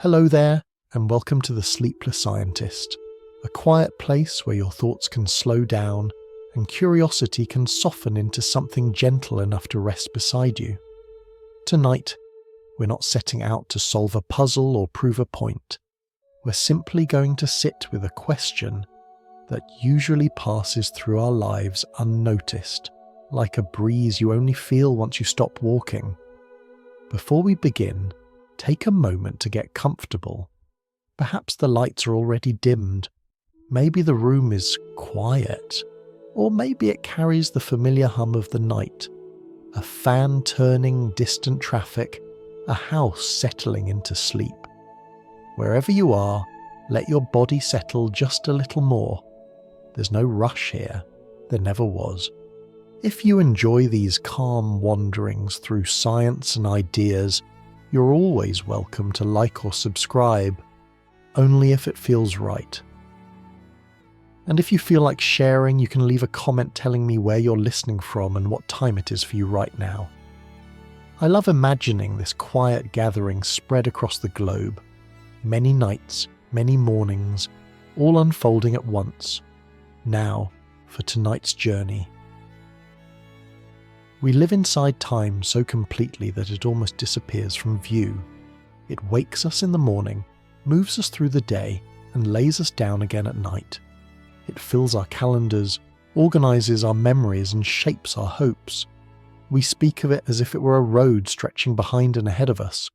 Hello there, and welcome to the Sleepless Scientist, a quiet place where your thoughts can slow down and curiosity can soften into something gentle enough to rest beside you. Tonight, we're not setting out to solve a puzzle or prove a point. We're simply going to sit with a question that usually passes through our lives unnoticed, like a breeze you only feel once you stop walking. Before we begin, take a moment to get comfortable. Perhaps the lights are already dimmed. Maybe the room is quiet. Or maybe it carries the familiar hum of the night. A fan turning distant traffic, a house settling into sleep. Wherever you are, let your body settle just a little more. There's no rush here. There never was. If you enjoy these calm wanderings through science and ideas, you're always welcome to like or subscribe, only if it feels right. And if you feel like sharing, you can leave a comment telling me where you're listening from and what time it is for you right now. I love imagining this quiet gathering spread across the globe. Many nights, many mornings, all unfolding at once. Now, for tonight's journey. We live inside time so completely that it almost disappears from view. It wakes us in the morning, moves us through the day, and lays us down again at night. It fills our calendars, organises our memories, and shapes our hopes. We speak of it as if it were a road stretching behind and ahead of us,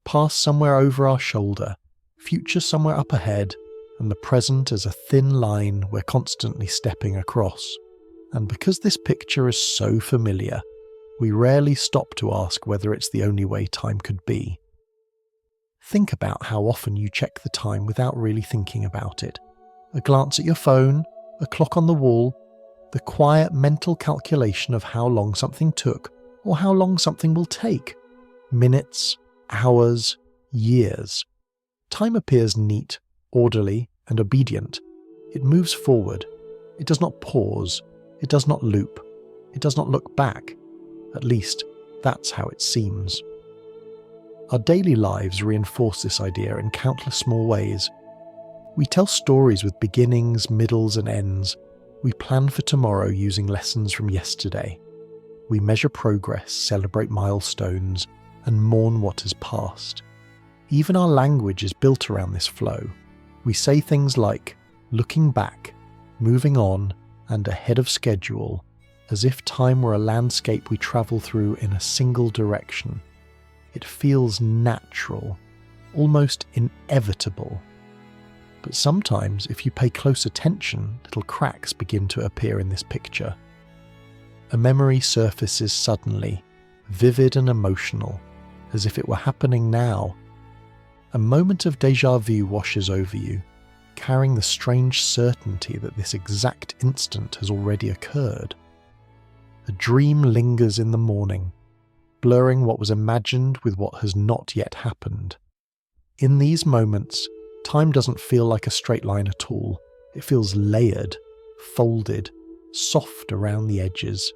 past somewhere over our shoulder, future somewhere up ahead, and the present as a thin line we're constantly stepping across. And because this picture is so familiar, we rarely stop to ask whether it's the only way time could be. Think about how often you check the time without really thinking about it. A glance at your phone, a clock on the wall, the quiet mental calculation of how long something took or how long something will take. Minutes, hours, years. Time appears neat, orderly, and obedient. It moves forward. It does not pause. It does not loop. It does not look back. At least, that's how it seems. Our daily lives reinforce this idea in countless small ways. We tell stories with beginnings, middles, and ends. We plan for tomorrow using lessons from yesterday. We measure progress, celebrate milestones, and mourn what has passed. Even our language is built around this flow. We say things like, looking back, moving on, and ahead of schedule, as if time were a landscape we travel through in a single direction. It feels natural, almost inevitable. But sometimes, if you pay close attention, little cracks begin to appear in this picture. A memory surfaces suddenly, vivid and emotional, as if it were happening now. A moment of déjà vu washes over you, carrying the strange certainty that this exact instant has already occurred. A dream lingers in the morning, blurring what was imagined with what has not yet happened. In these moments, time doesn't feel like a straight line at all. It feels layered, folded, soft around the edges.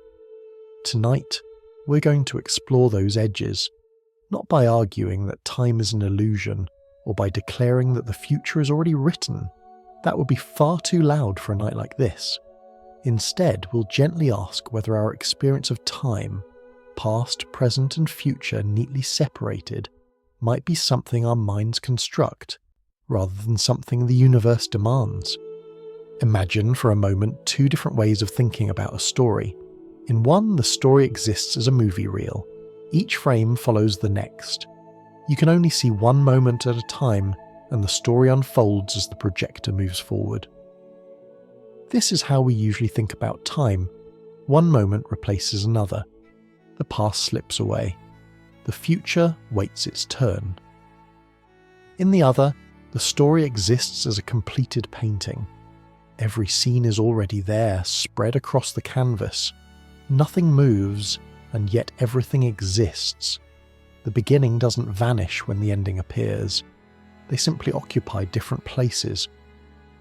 Tonight, we're going to explore those edges, not by arguing that time is an illusion, or by declaring that the future is already written. That would be far too loud for a night like this. Instead, we'll gently ask whether our experience of time, past, present, and future neatly separated, might be something our minds construct, rather than something the universe demands. Imagine for a moment two different ways of thinking about a story. In one, the story exists as a movie reel. Each frame follows the next. You can only see one moment at a time, and the story unfolds as the projector moves forward. This is how we usually think about time. One moment replaces another. The past slips away. The future waits its turn. In the other, the story exists as a completed painting. Every scene is already there, spread across the canvas. Nothing moves, and yet everything exists. The beginning doesn't vanish when the ending appears. They simply occupy different places.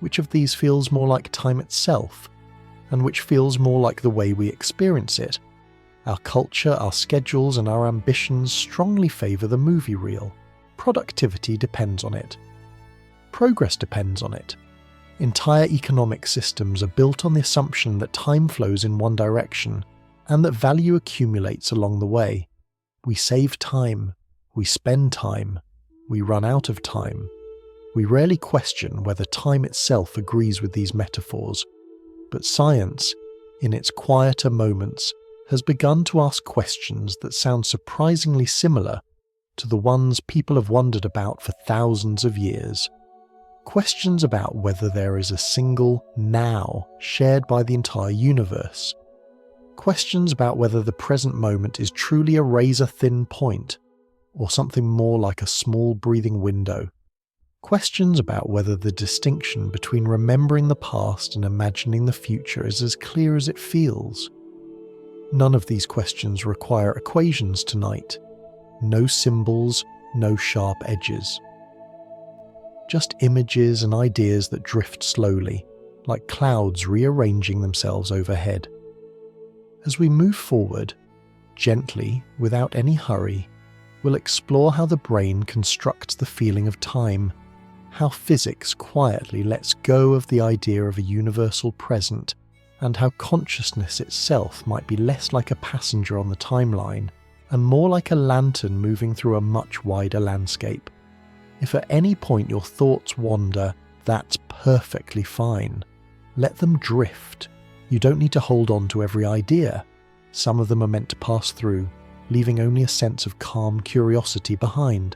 Which of these feels more like time itself, and which feels more like the way we experience it? Our culture, our schedules, and our ambitions strongly favour the movie reel. Productivity depends on it. Progress depends on it. Entire economic systems are built on the assumption that time flows in one direction and that value accumulates along the way. We save time, we spend time, we run out of time. We rarely question whether time itself agrees with these metaphors, but science, in its quieter moments, has begun to ask questions that sound surprisingly similar to the ones people have wondered about for thousands of years. Questions about whether there is a single now shared by the entire universe. Questions about whether the present moment is truly a razor-thin point, or something more like a small breathing window. Questions about whether the distinction between remembering the past and imagining the future is as clear as it feels. None of these questions require equations tonight. No symbols, no sharp edges. Just images and ideas that drift slowly, like clouds rearranging themselves overhead. As we move forward, gently, without any hurry, we'll explore how the brain constructs the feeling of time, how physics quietly lets go of the idea of a universal present, and how consciousness itself might be less like a passenger on the timeline and more like a lantern moving through a much wider landscape. If at any point your thoughts wander, that's perfectly fine. Let them drift. You don't need to hold on to every idea. Some of them are meant to pass through, leaving only a sense of calm curiosity behind.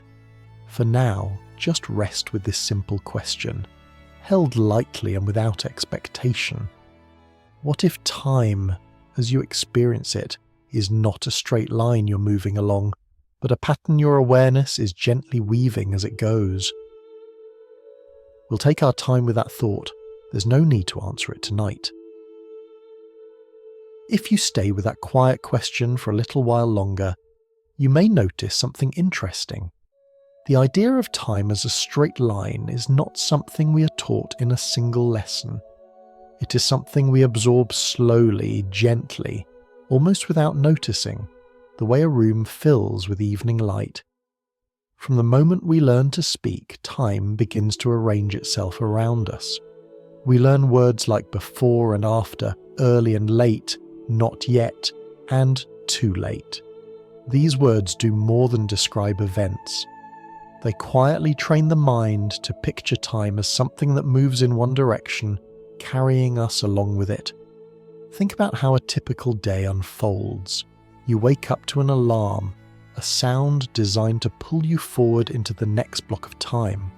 For now, just rest with this simple question, held lightly and without expectation. What if time, as you experience it, is not a straight line you're moving along, but a pattern your awareness is gently weaving as it goes? We'll take our time with that thought. There's no need to answer it tonight. If you stay with that quiet question for a little while longer, you may notice something interesting. The idea of time as a straight line is not something we are taught in a single lesson. It is something we absorb slowly, gently, almost without noticing, the way a room fills with evening light. From the moment we learn to speak, time begins to arrange itself around us. We learn words like before and after, early and late, not yet, and too late. These words do more than describe events. They quietly train the mind to picture time as something that moves in one direction, carrying us along with it. Think about how a typical day unfolds. You wake up to an alarm, a sound designed to pull you forward into the next block of time.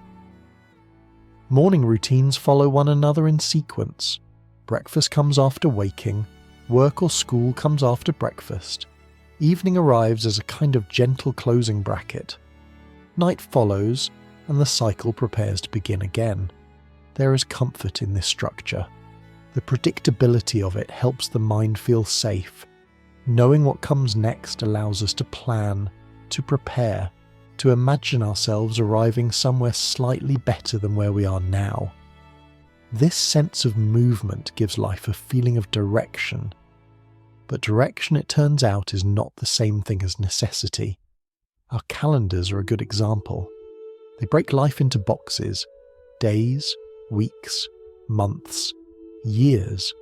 Morning routines follow one another in sequence. Breakfast comes after waking, work or school comes after breakfast. Evening arrives as a kind of gentle closing bracket. Night follows, and the cycle prepares to begin again. There is comfort in this structure. The predictability of it helps the mind feel safe. Knowing what comes next allows us to plan, to prepare, to imagine ourselves arriving somewhere slightly better than where we are now. This sense of movement gives life a feeling of direction. But direction, it turns out, is not the same thing as necessity. Our calendars are a good example. They break life into boxes: days, weeks, months, years.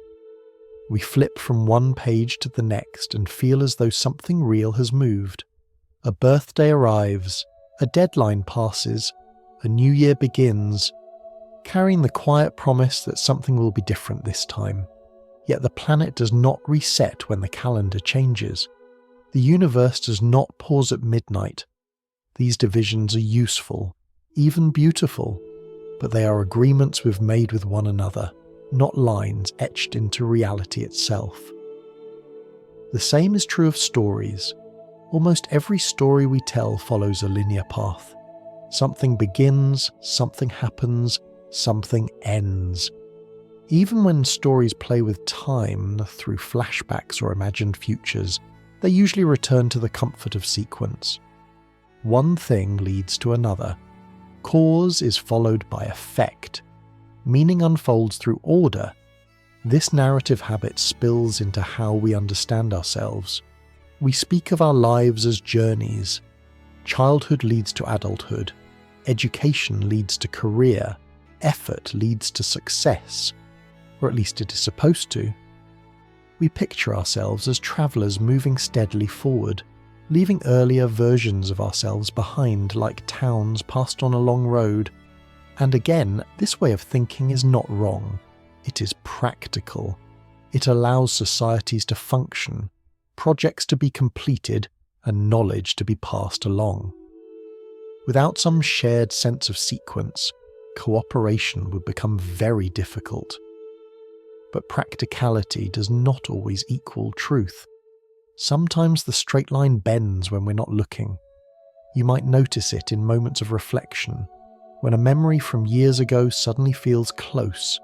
We flip from one page to the next and feel as though something real has moved. A birthday arrives, a deadline passes, a new year begins, carrying the quiet promise that something will be different this time. Yet the planet does not reset when the calendar changes. The universe does not pause at midnight. These divisions are useful, even beautiful, but they are agreements we've made with one another, not lines etched into reality itself. The same is true of stories. Almost every story we tell follows a linear path. Something begins, something happens, something ends. Even when stories play with time through flashbacks or imagined futures, they usually return to the comfort of sequence. One thing leads to another. Cause is followed by effect. Meaning unfolds through order. This narrative habit spills into how we understand ourselves. We speak of our lives as journeys. Childhood leads to adulthood. Education leads to career. Effort leads to success. Or at least it is supposed to. We picture ourselves as travellers moving steadily forward, leaving earlier versions of ourselves behind like towns passed on a long road. And again, this way of thinking is not wrong. It is practical. It allows societies to function, projects to be completed, and knowledge to be passed along. Without some shared sense of sequence, cooperation would become very difficult. But practicality does not always equal truth. Sometimes the straight line bends when we're not looking. You might notice it in moments of reflection, when a memory from years ago suddenly feels close,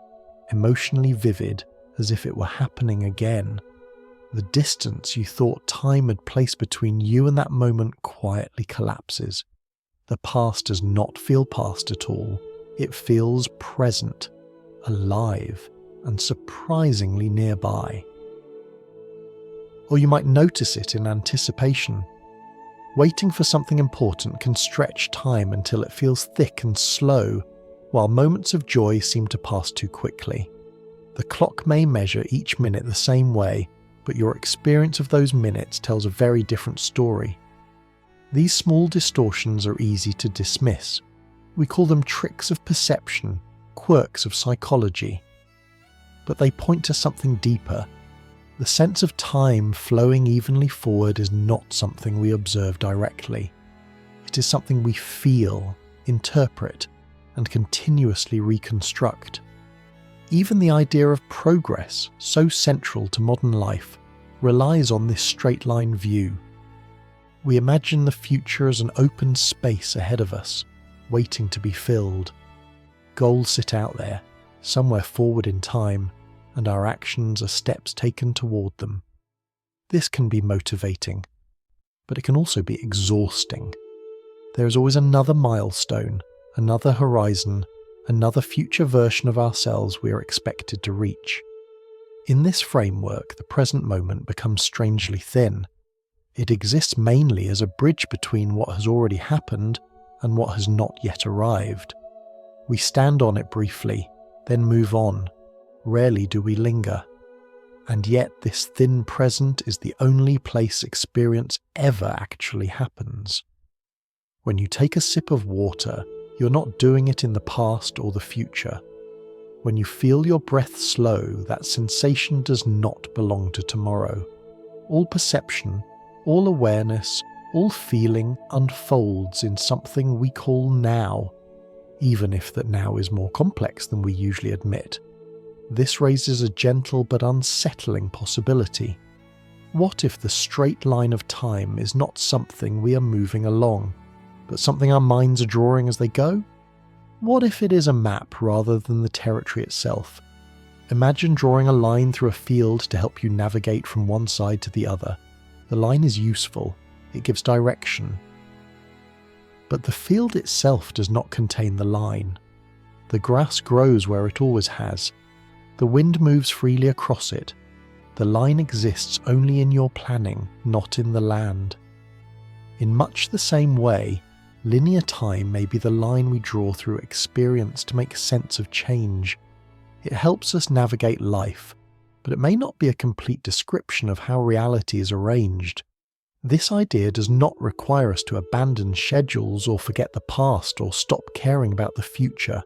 emotionally vivid, as if it were happening again. The distance you thought time had placed between you and that moment quietly collapses. The past does not feel past at all. It feels present, alive, and surprisingly nearby. Or you might notice it in anticipation. Waiting for something important can stretch time until it feels thick and slow, while moments of joy seem to pass too quickly. The clock may measure each minute the same way, but your experience of those minutes tells a very different story. These small distortions are easy to dismiss. We call them tricks of perception, quirks of psychology. But they point to something deeper. The sense of time flowing evenly forward is not something we observe directly. It is something we feel, interpret, and continuously reconstruct. Even the idea of progress, so central to modern life, relies on this straight-line view. We imagine the future as an open space ahead of us, waiting to be filled. Goals sit out there, somewhere forward in time, and our actions are steps taken toward them. This can be motivating, but it can also be exhausting. There is always another milestone, another horizon, another future version of ourselves we are expected to reach. In this framework, the present moment becomes strangely thin. It exists mainly as a bridge between what has already happened and what has not yet arrived. We stand on it briefly, then move on. Rarely do we linger. And yet this thin present is the only place experience ever actually happens. When you take a sip of water, you're not doing it in the past or the future. When you feel your breath slow, that sensation does not belong to tomorrow. All perception, all awareness, all feeling unfolds in something we call now, even if that now is more complex than we usually admit. This raises a gentle but unsettling possibility. What if the straight line of time is not something we are moving along, but something our minds are drawing as they go? What if it is a map rather than the territory itself? Imagine drawing a line through a field to help you navigate from one side to the other. The line is useful, it gives direction. But the field itself does not contain the line. The grass grows where it always has. The wind moves freely across it. The line exists only in your planning, not in the land. In much the same way, linear time may be the line we draw through experience to make sense of change. It helps us navigate life, but it may not be a complete description of how reality is arranged. This idea does not require us to abandon schedules or forget the past or stop caring about the future.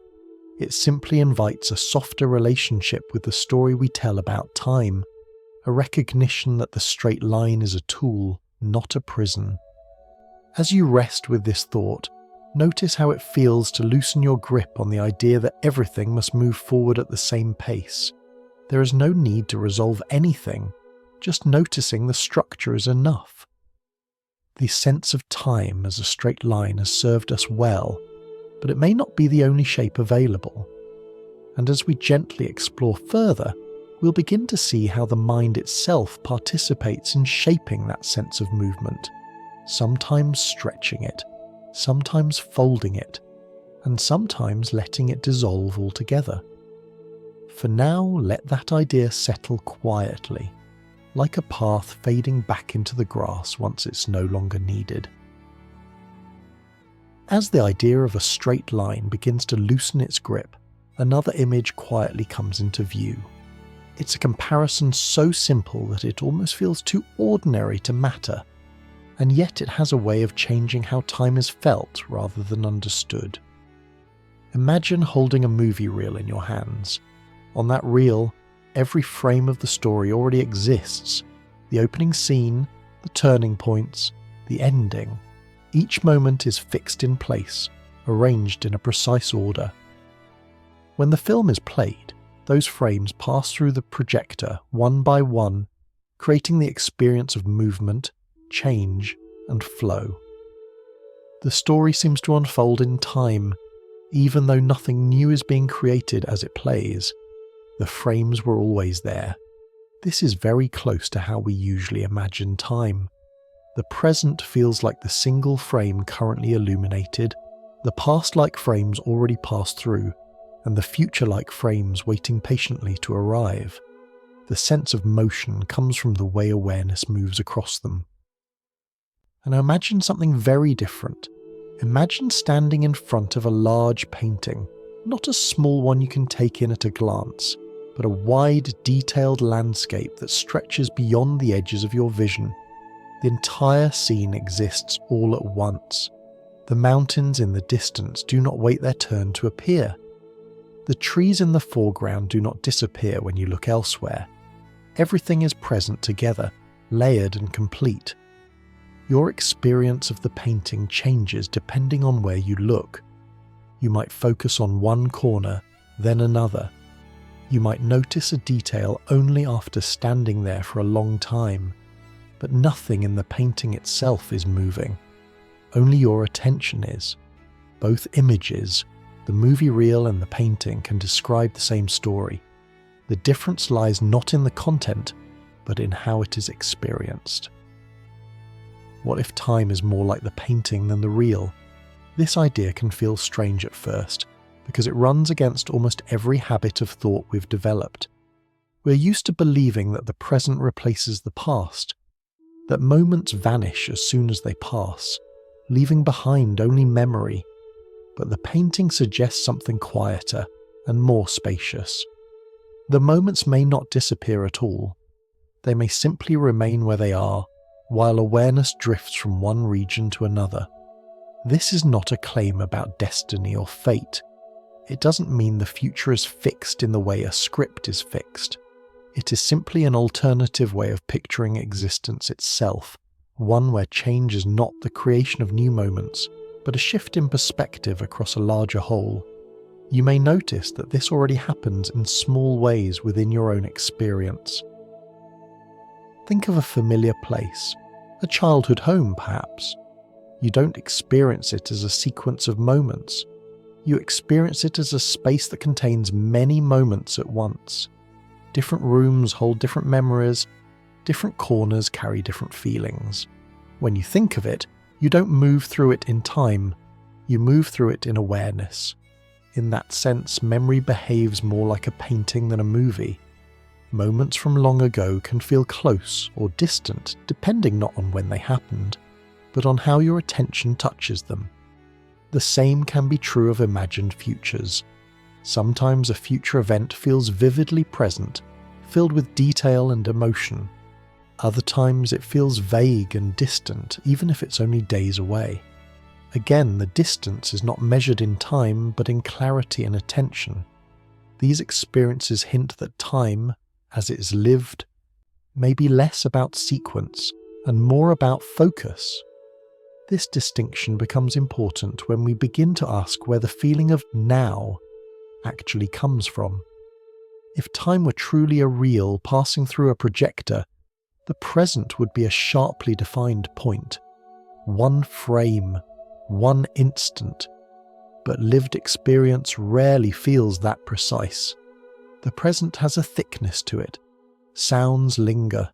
It simply invites a softer relationship with the story we tell about time, a recognition that the straight line is a tool, not a prison. As you rest with this thought, notice how it feels to loosen your grip on the idea that everything must move forward at the same pace. There is no need to resolve anything, just noticing the structure is enough. The sense of time as a straight line has served us well, but it may not be the only shape available. And as we gently explore further, we'll begin to see how the mind itself participates in shaping that sense of movement, sometimes stretching it, sometimes folding it, and sometimes letting it dissolve altogether. For now, let that idea settle quietly, like a path fading back into the grass once it's no longer needed. As the idea of a straight line begins to loosen its grip, another image quietly comes into view. It's a comparison so simple that it almost feels too ordinary to matter, and yet it has a way of changing how time is felt rather than understood. Imagine holding a movie reel in your hands. On that reel, every frame of the story already exists. The opening scene, the turning points, the ending. Each moment is fixed in place, arranged in a precise order. When the film is played, those frames pass through the projector one by one, creating the experience of movement, change, and flow. The story seems to unfold in time, even though nothing new is being created as it plays. The frames were always there. This is very close to how we usually imagine time. The present feels like the single frame currently illuminated, the past-like frames already passed through, and the future-like frames waiting patiently to arrive. The sense of motion comes from the way awareness moves across them. And now imagine something very different. Imagine standing in front of a large painting, not a small one you can take in at a glance, but a wide, detailed landscape that stretches beyond the edges of your vision. The entire scene exists all at once. The mountains in the distance do not wait their turn to appear. The trees in the foreground do not disappear when you look elsewhere. Everything is present together, layered and complete. Your experience of the painting changes depending on where you look. You might focus on one corner, then another. You might notice a detail only after standing there for a long time, but nothing in the painting itself is moving. Only your attention is. Both images, the movie reel and the painting, can describe the same story. The difference lies not in the content, but in how it is experienced. What if time is more like the painting than the reel? This idea can feel strange at first, because it runs against almost every habit of thought we've developed. We're used to believing that the present replaces the past, that moments vanish as soon as they pass, leaving behind only memory. But the painting suggests something quieter and more spacious. The moments may not disappear at all. They may simply remain where they are, while awareness drifts from one region to another. This is not a claim about destiny or fate. It doesn't mean the future is fixed in the way a script is fixed. It is simply an alternative way of picturing existence itself, one where change is not the creation of new moments, but a shift in perspective across a larger whole. You may notice that this already happens in small ways within your own experience. Think of a familiar place, a childhood home perhaps. You don't experience it as a sequence of moments. You experience it as a space that contains many moments at once. Different rooms hold different memories, different corners carry different feelings. When you think of it, you don't move through it in time, you move through it in awareness. In that sense, memory behaves more like a painting than a movie. Moments from long ago can feel close or distant depending not on when they happened, but on how your attention touches them. The same can be true of imagined futures. Sometimes a future event feels vividly present, filled with detail and emotion. Other times it feels vague and distant, even if it's only days away. Again, the distance is not measured in time, but in clarity and attention. These experiences hint that time, as it is lived, may be less about sequence and more about focus. This distinction becomes important when we begin to ask where the feeling of now actually comes from. If time were truly a reel passing through a projector, the present would be a sharply defined point, one frame, one instant, but lived experience rarely feels that precise. The present has a thickness to it. Sounds linger,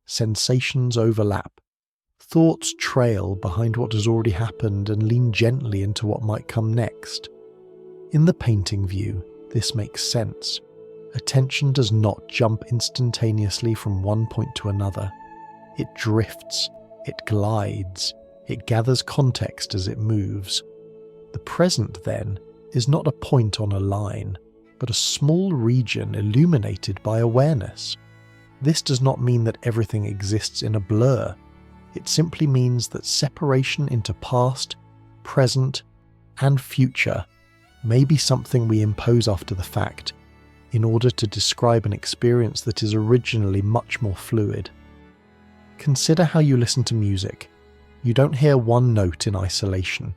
sensations overlap, thoughts trail behind what has already happened and lean gently into what might come next. In the painting view, this makes sense. Attention does not jump instantaneously from one point to another. It drifts, it glides, it gathers context as it moves. The present, then, is not a point on a line, but a small region illuminated by awareness. This does not mean that everything exists in a blur. It simply means that separation into past, present, and future may be something we impose after the fact in order to describe an experience that is originally much more fluid. Consider how you listen to music. You don't hear one note in isolation.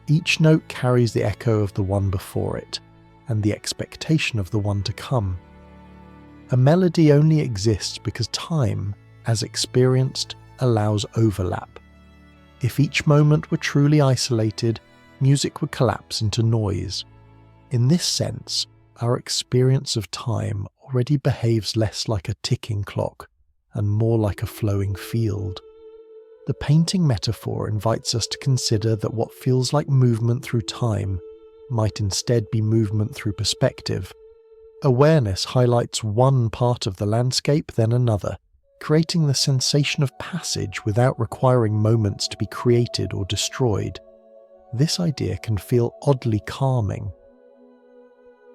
Each note carries the echo of the one before it, and the expectation of the one to come. A melody only exists because time, as experienced, allows overlap. If each moment were truly isolated, music would collapse into noise. In this sense, our experience of time already behaves less like a ticking clock and more like a flowing field. The painting metaphor invites us to consider that what feels like movement through time might instead be movement through perspective. Awareness highlights one part of the landscape, then another, creating the sensation of passage without requiring moments to be created or destroyed. This idea can feel oddly calming.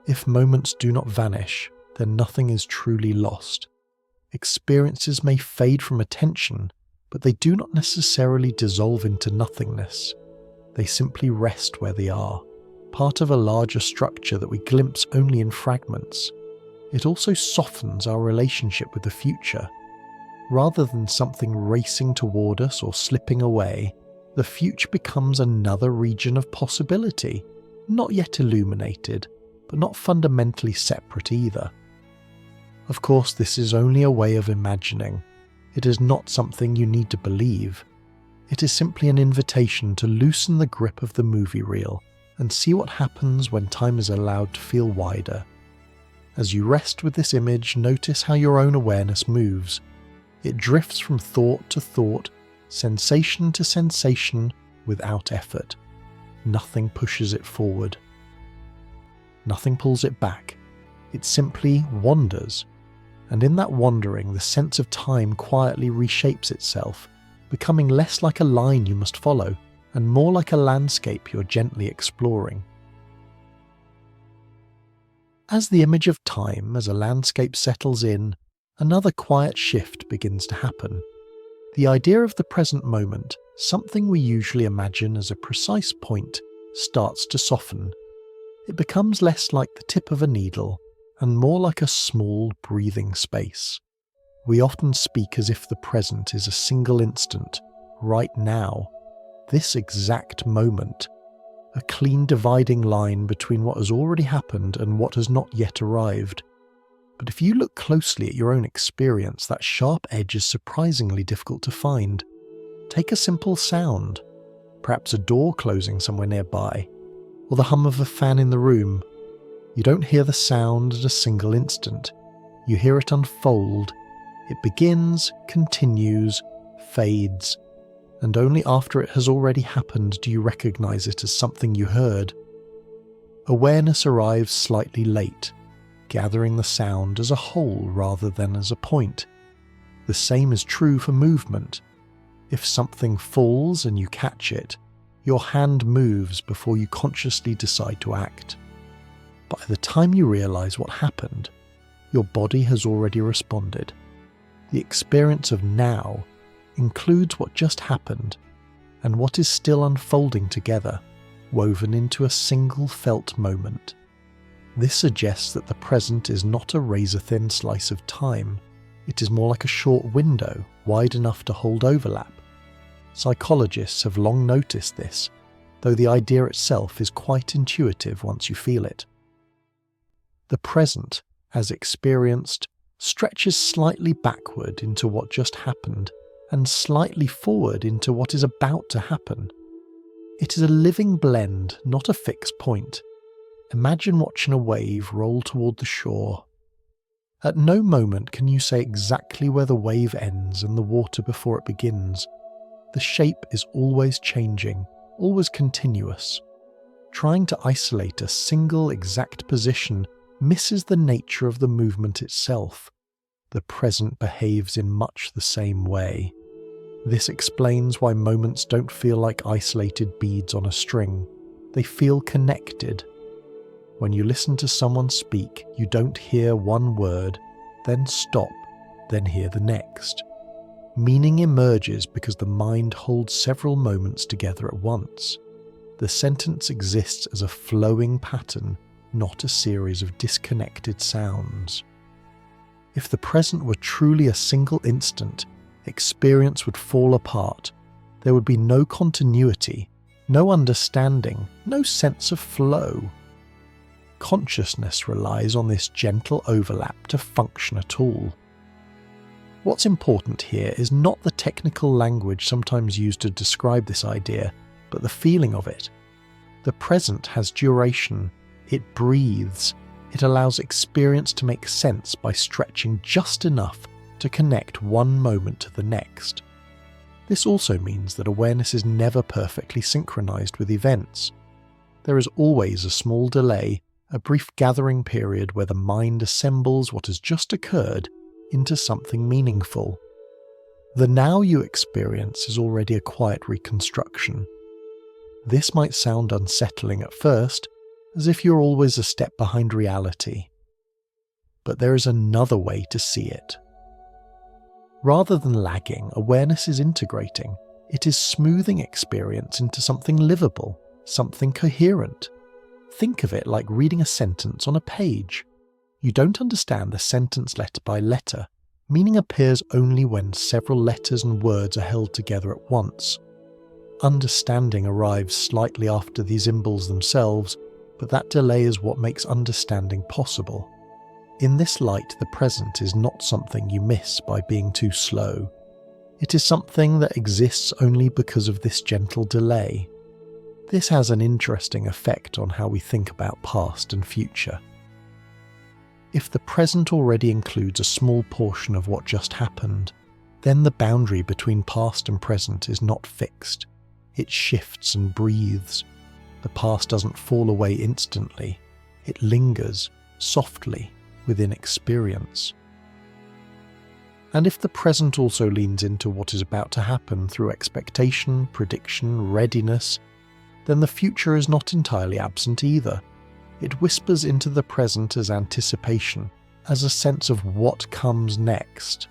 If moments do not vanish, then nothing is truly lost. Experiences may fade from attention, but they do not necessarily dissolve into nothingness. They simply rest where they are, part of a larger structure that we glimpse only in fragments. It also softens our relationship with the future. Rather than something racing toward us or slipping away, the future becomes another region of possibility, not yet illuminated, but not fundamentally separate either. Of course, this is only a way of imagining. It is not something you need to believe. It is simply an invitation to loosen the grip of the movie reel and see what happens when time is allowed to feel wider. As you rest with this image, notice how your own awareness moves. It drifts from thought to thought, sensation to sensation, without effort. Nothing pushes it forward. Nothing pulls it back. It simply wanders. And in that wandering, the sense of time quietly reshapes itself, becoming less like a line you must follow, and more like a landscape you're gently exploring. As the image of time as a landscape settles in, another quiet shift begins to happen. The idea of the present moment, something we usually imagine as a precise point, starts to soften. It becomes less like the tip of a needle, and more like a small, breathing space. We often speak as if the present is a single instant, right now, this exact moment, a clean dividing line between what has already happened and what has not yet arrived. But if you look closely at your own experience, that sharp edge is surprisingly difficult to find. Take a simple sound, perhaps a door closing somewhere nearby, or the hum of a fan in the room. You don't hear the sound at a single instant. You hear it unfold. It begins, continues, fades, and only after it has already happened do you recognize it as something you heard. Awareness arrives slightly late, gathering the sound as a whole rather than as a point. The same is true for movement. If something falls and you catch it, your hand moves before you consciously decide to act. By the time you realize what happened, your body has already responded. The experience of now includes what just happened and what is still unfolding together, woven into a single felt moment. This suggests that the present is not a razor-thin slice of time. It is more like a short window, wide enough to hold overlap. Psychologists have long noticed this, though the idea itself is quite intuitive once you feel it. The present, as experienced, stretches slightly backward into what just happened and slightly forward into what is about to happen. It is a living blend, not a fixed point. Imagine watching a wave roll toward the shore. At no moment can you say exactly where the wave ends and the water before it begins. The shape is always changing, always continuous. Trying to isolate a single exact position misses the nature of the movement itself. The present behaves in much the same way. This explains why moments don't feel like isolated beads on a string. They feel connected. When you listen to someone speak, you don't hear one word, then stop, then hear the next. Meaning emerges because the mind holds several moments together at once. The sentence exists as a flowing pattern, not a series of disconnected sounds. If the present were truly a single instant, experience would fall apart. There would be no continuity, no understanding, no sense of flow. Consciousness relies on this gentle overlap to function at all. What's important here is not the technical language sometimes used to describe this idea, but the feeling of it. The present has duration, it breathes, it allows experience to make sense by stretching just enough to connect one moment to the next. This also means that awareness is never perfectly synchronized with events. There is always a small delay, a brief gathering period where the mind assembles what has just occurred into something meaningful. The now you experience is already a quiet reconstruction. This might sound unsettling at first, as if you're always a step behind reality. But there is another way to see it. Rather than lagging, awareness is integrating. It is smoothing experience into something livable, something coherent. Think of it like reading a sentence on a page. You don't understand the sentence letter by letter. Meaning appears only when several letters and words are held together at once. Understanding arrives slightly after these symbols themselves, but that delay is what makes understanding possible. In this light, the present is not something you miss by being too slow. It is something that exists only because of this gentle delay. This has an interesting effect on how we think about past and future. If the present already includes a small portion of what just happened, then the boundary between past and present is not fixed. It shifts and breathes. The past doesn't fall away instantly. It lingers, softly, within experience. And if the present also leans into what is about to happen through expectation, prediction, readiness, then the future is not entirely absent either. It whispers into the present as anticipation, as a sense of what comes next.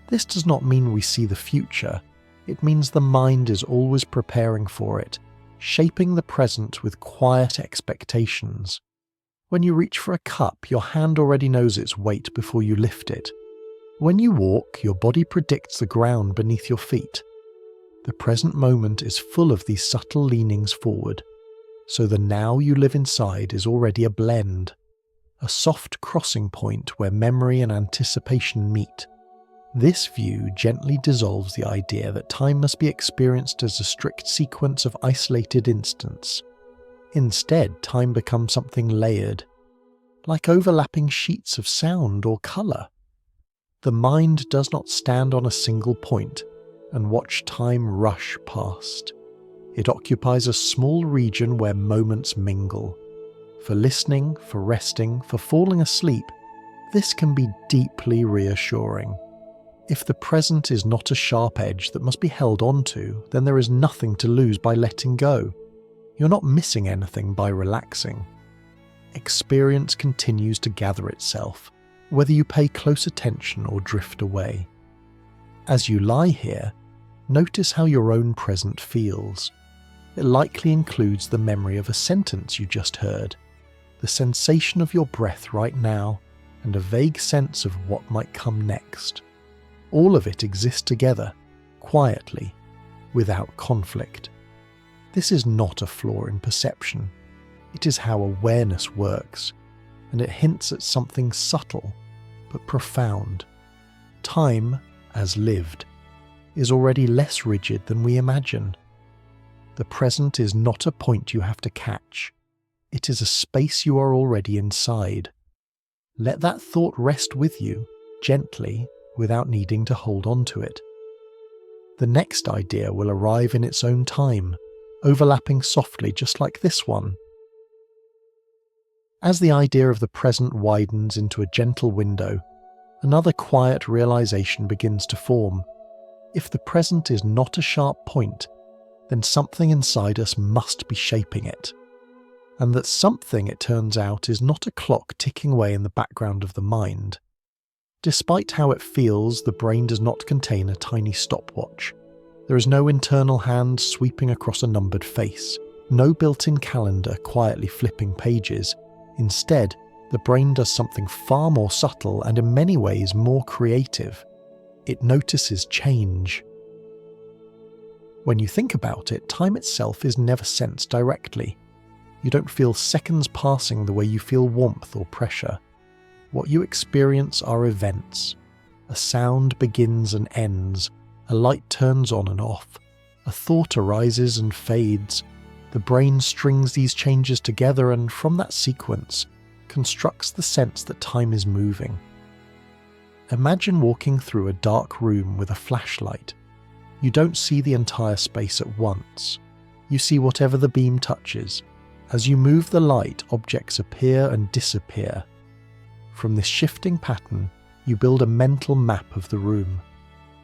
This does not mean we see the future. It means the mind is always preparing for it, shaping the present with quiet expectations. When you reach for a cup, your hand already knows its weight before you lift it. When you walk, your body predicts the ground beneath your feet. The present moment is full of these subtle leanings forward. So the now you live inside is already a blend, a soft crossing point where memory and anticipation meet. This view gently dissolves the idea that time must be experienced as a strict sequence of isolated instants. Instead, time becomes something layered, like overlapping sheets of sound or colour. The mind does not stand on a single point and watch time rush past. It occupies a small region where moments mingle. For listening, for resting, for falling asleep, this can be deeply reassuring. If the present is not a sharp edge that must be held onto, then there is nothing to lose by letting go. You're not missing anything by relaxing. Experience continues to gather itself, whether you pay close attention or drift away. As you lie here, notice how your own present feels. It likely includes the memory of a sentence you just heard, the sensation of your breath right now, and a vague sense of what might come next. All of it exists together, quietly, without conflict. This is not a flaw in perception. It is how awareness works, and it hints at something subtle but profound. Time, as lived, is already less rigid than we imagine. The present is not a point you have to catch. It is a space you are already inside. Let that thought rest with you, gently, without needing to hold on to it. The next idea will arrive in its own time, overlapping softly just like this one. As the idea of the present widens into a gentle window, another quiet realization begins to form. If the present is not a sharp point, then something inside us must be shaping it. And that something, it turns out, is not a clock ticking away in the background of the mind. Despite how it feels, the brain does not contain a tiny stopwatch. There is no internal hand sweeping across a numbered face, no built-in calendar quietly flipping pages. Instead, the brain does something far more subtle and in many ways more creative. It notices change. When you think about it, time itself is never sensed directly. You don't feel seconds passing the way you feel warmth or pressure. What you experience are events. A sound begins and ends, a light turns on and off, a thought arises and fades. The brain strings these changes together and from that sequence, constructs the sense that time is moving. Imagine walking through a dark room with a flashlight. You don't see the entire space at once. You see whatever the beam touches. As you move the light, objects appear and disappear. From this shifting pattern, you build a mental map of the room.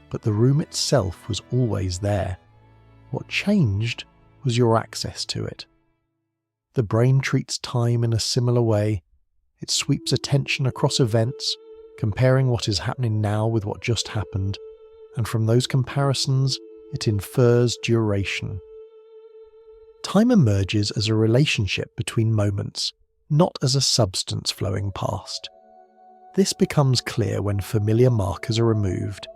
But the room itself was always there. What changed was your access to it. The brain treats time in a similar way. It sweeps attention across events, comparing what is happening now with what just happened, and from those comparisons, it infers duration. Time emerges as a relationship between moments, not as a substance flowing past. This becomes clear when familiar markers are removed.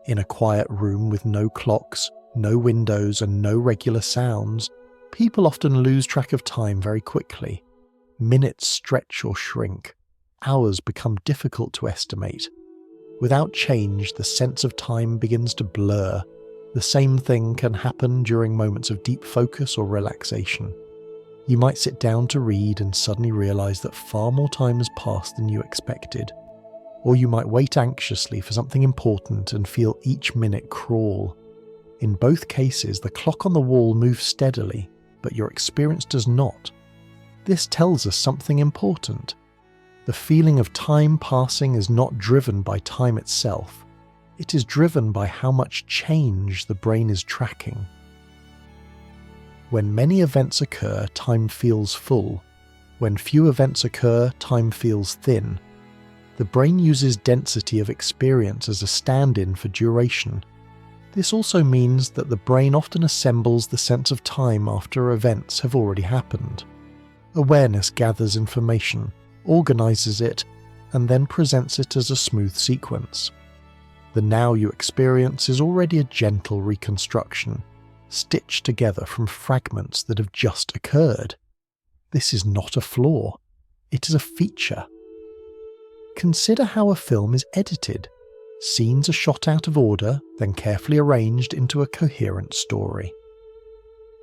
In a quiet room with no clocks, no windows, and no regular sounds, people often lose track of time very quickly. Minutes stretch or shrink. Hours become difficult to estimate. Without change, the sense of time begins to blur. The same thing can happen during moments of deep focus or relaxation. You might sit down to read and suddenly realize that far more time has passed than you expected. Or you might wait anxiously for something important and feel each minute crawl. In both cases, the clock on the wall moves steadily, but your experience does not. This tells us something important. The feeling of time passing is not driven by time itself. It is driven by how much change the brain is tracking. When many events occur, time feels full. When few events occur, time feels thin. The brain uses density of experience as a stand-in for duration. This also means that the brain often assembles the sense of time after events have already happened. Awareness gathers information, organizes it, and then presents it as a smooth sequence. The now you experience is already a gentle reconstruction, stitched together from fragments that have just occurred. This is not a flaw, it is a feature. Consider how a film is edited. Scenes are shot out of order, then carefully arranged into a coherent story.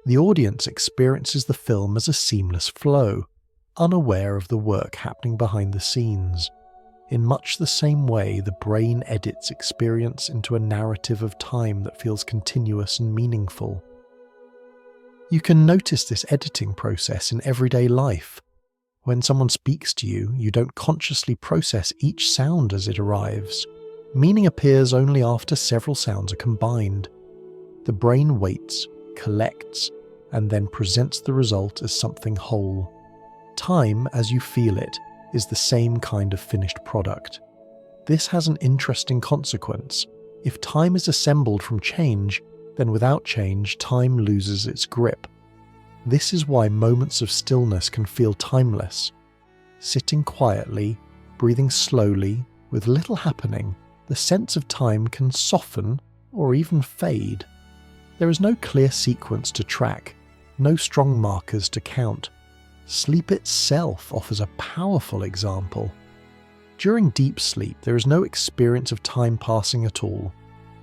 The audience experiences the film as a seamless flow, unaware of the work happening behind the scenes. In much the same way, the brain edits experience into a narrative of time that feels continuous and meaningful. You can notice this editing process in everyday life. When someone speaks to you, you don't consciously process each sound as it arrives. Meaning appears only after several sounds are combined. The brain waits, collects, and then presents the result as something whole. Time, as you feel it, is the same kind of finished product. This has an interesting consequence. If time is assembled from change, then without change, time loses its grip. This is why moments of stillness can feel timeless. Sitting quietly, breathing slowly, with little happening, the sense of time can soften or even fade. There is no clear sequence to track, no strong markers to count. Sleep itself offers a powerful example. During deep sleep, there is no experience of time passing at all.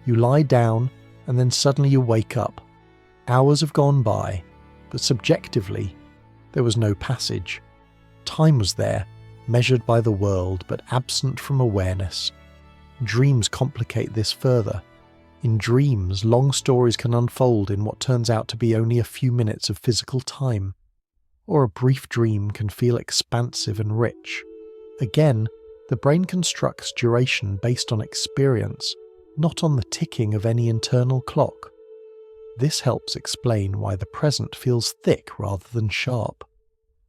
You lie down, and then suddenly you wake up. Hours have gone by, but subjectively, there was no passage. Time was there, measured by the world, but absent from awareness. Dreams complicate this further. In dreams, long stories can unfold in what turns out to be only a few minutes of physical time. Or a brief dream can feel expansive and rich. Again, the brain constructs duration based on experience, not on the ticking of any internal clock. This helps explain why the present feels thick rather than sharp.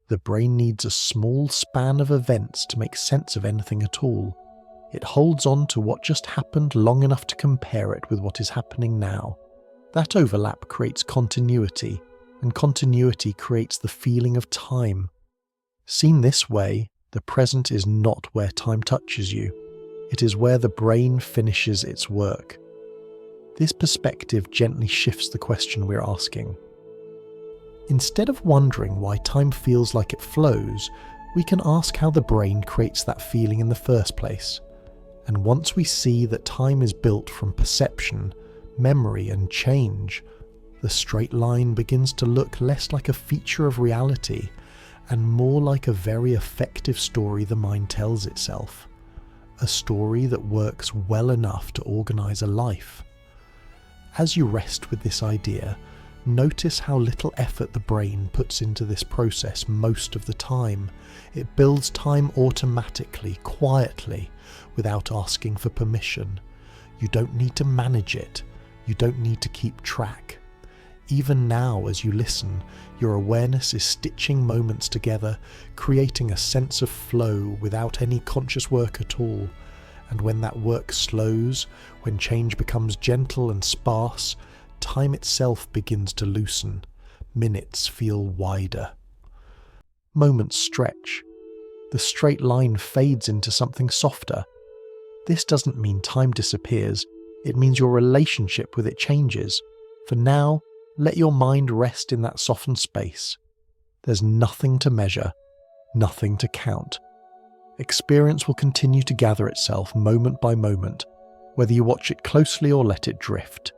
The brain needs a small span of events to make sense of anything at all. It holds on to what just happened long enough to compare it with what is happening now. That overlap creates continuity, and continuity creates the feeling of time. Seen this way, the present is not where time touches you. It is where the brain finishes its work. This perspective gently shifts the question we're asking. Instead of wondering why time feels like it flows, we can ask how the brain creates that feeling in the first place. And once we see that time is built from perception, memory and change, the straight line begins to look less like a feature of reality and more like a very effective story the mind tells itself. A story that works well enough to organize a life. As you rest with this idea, notice how little effort the brain puts into this process most of the time. It builds time automatically, quietly, without asking for permission. You don't need to manage it. You don't need to keep track. Even now, as you listen, your awareness is stitching moments together, creating a sense of flow without any conscious work at all. And when that work slows, when change becomes gentle and sparse, time itself begins to loosen. Minutes feel wider. Moments stretch. The straight line fades into something softer. This doesn't mean time disappears. It means your relationship with it changes. For now, let your mind rest in that softened space. There's nothing to measure, nothing to count. Experience will continue to gather itself moment by moment, whether you watch it closely or let it drift.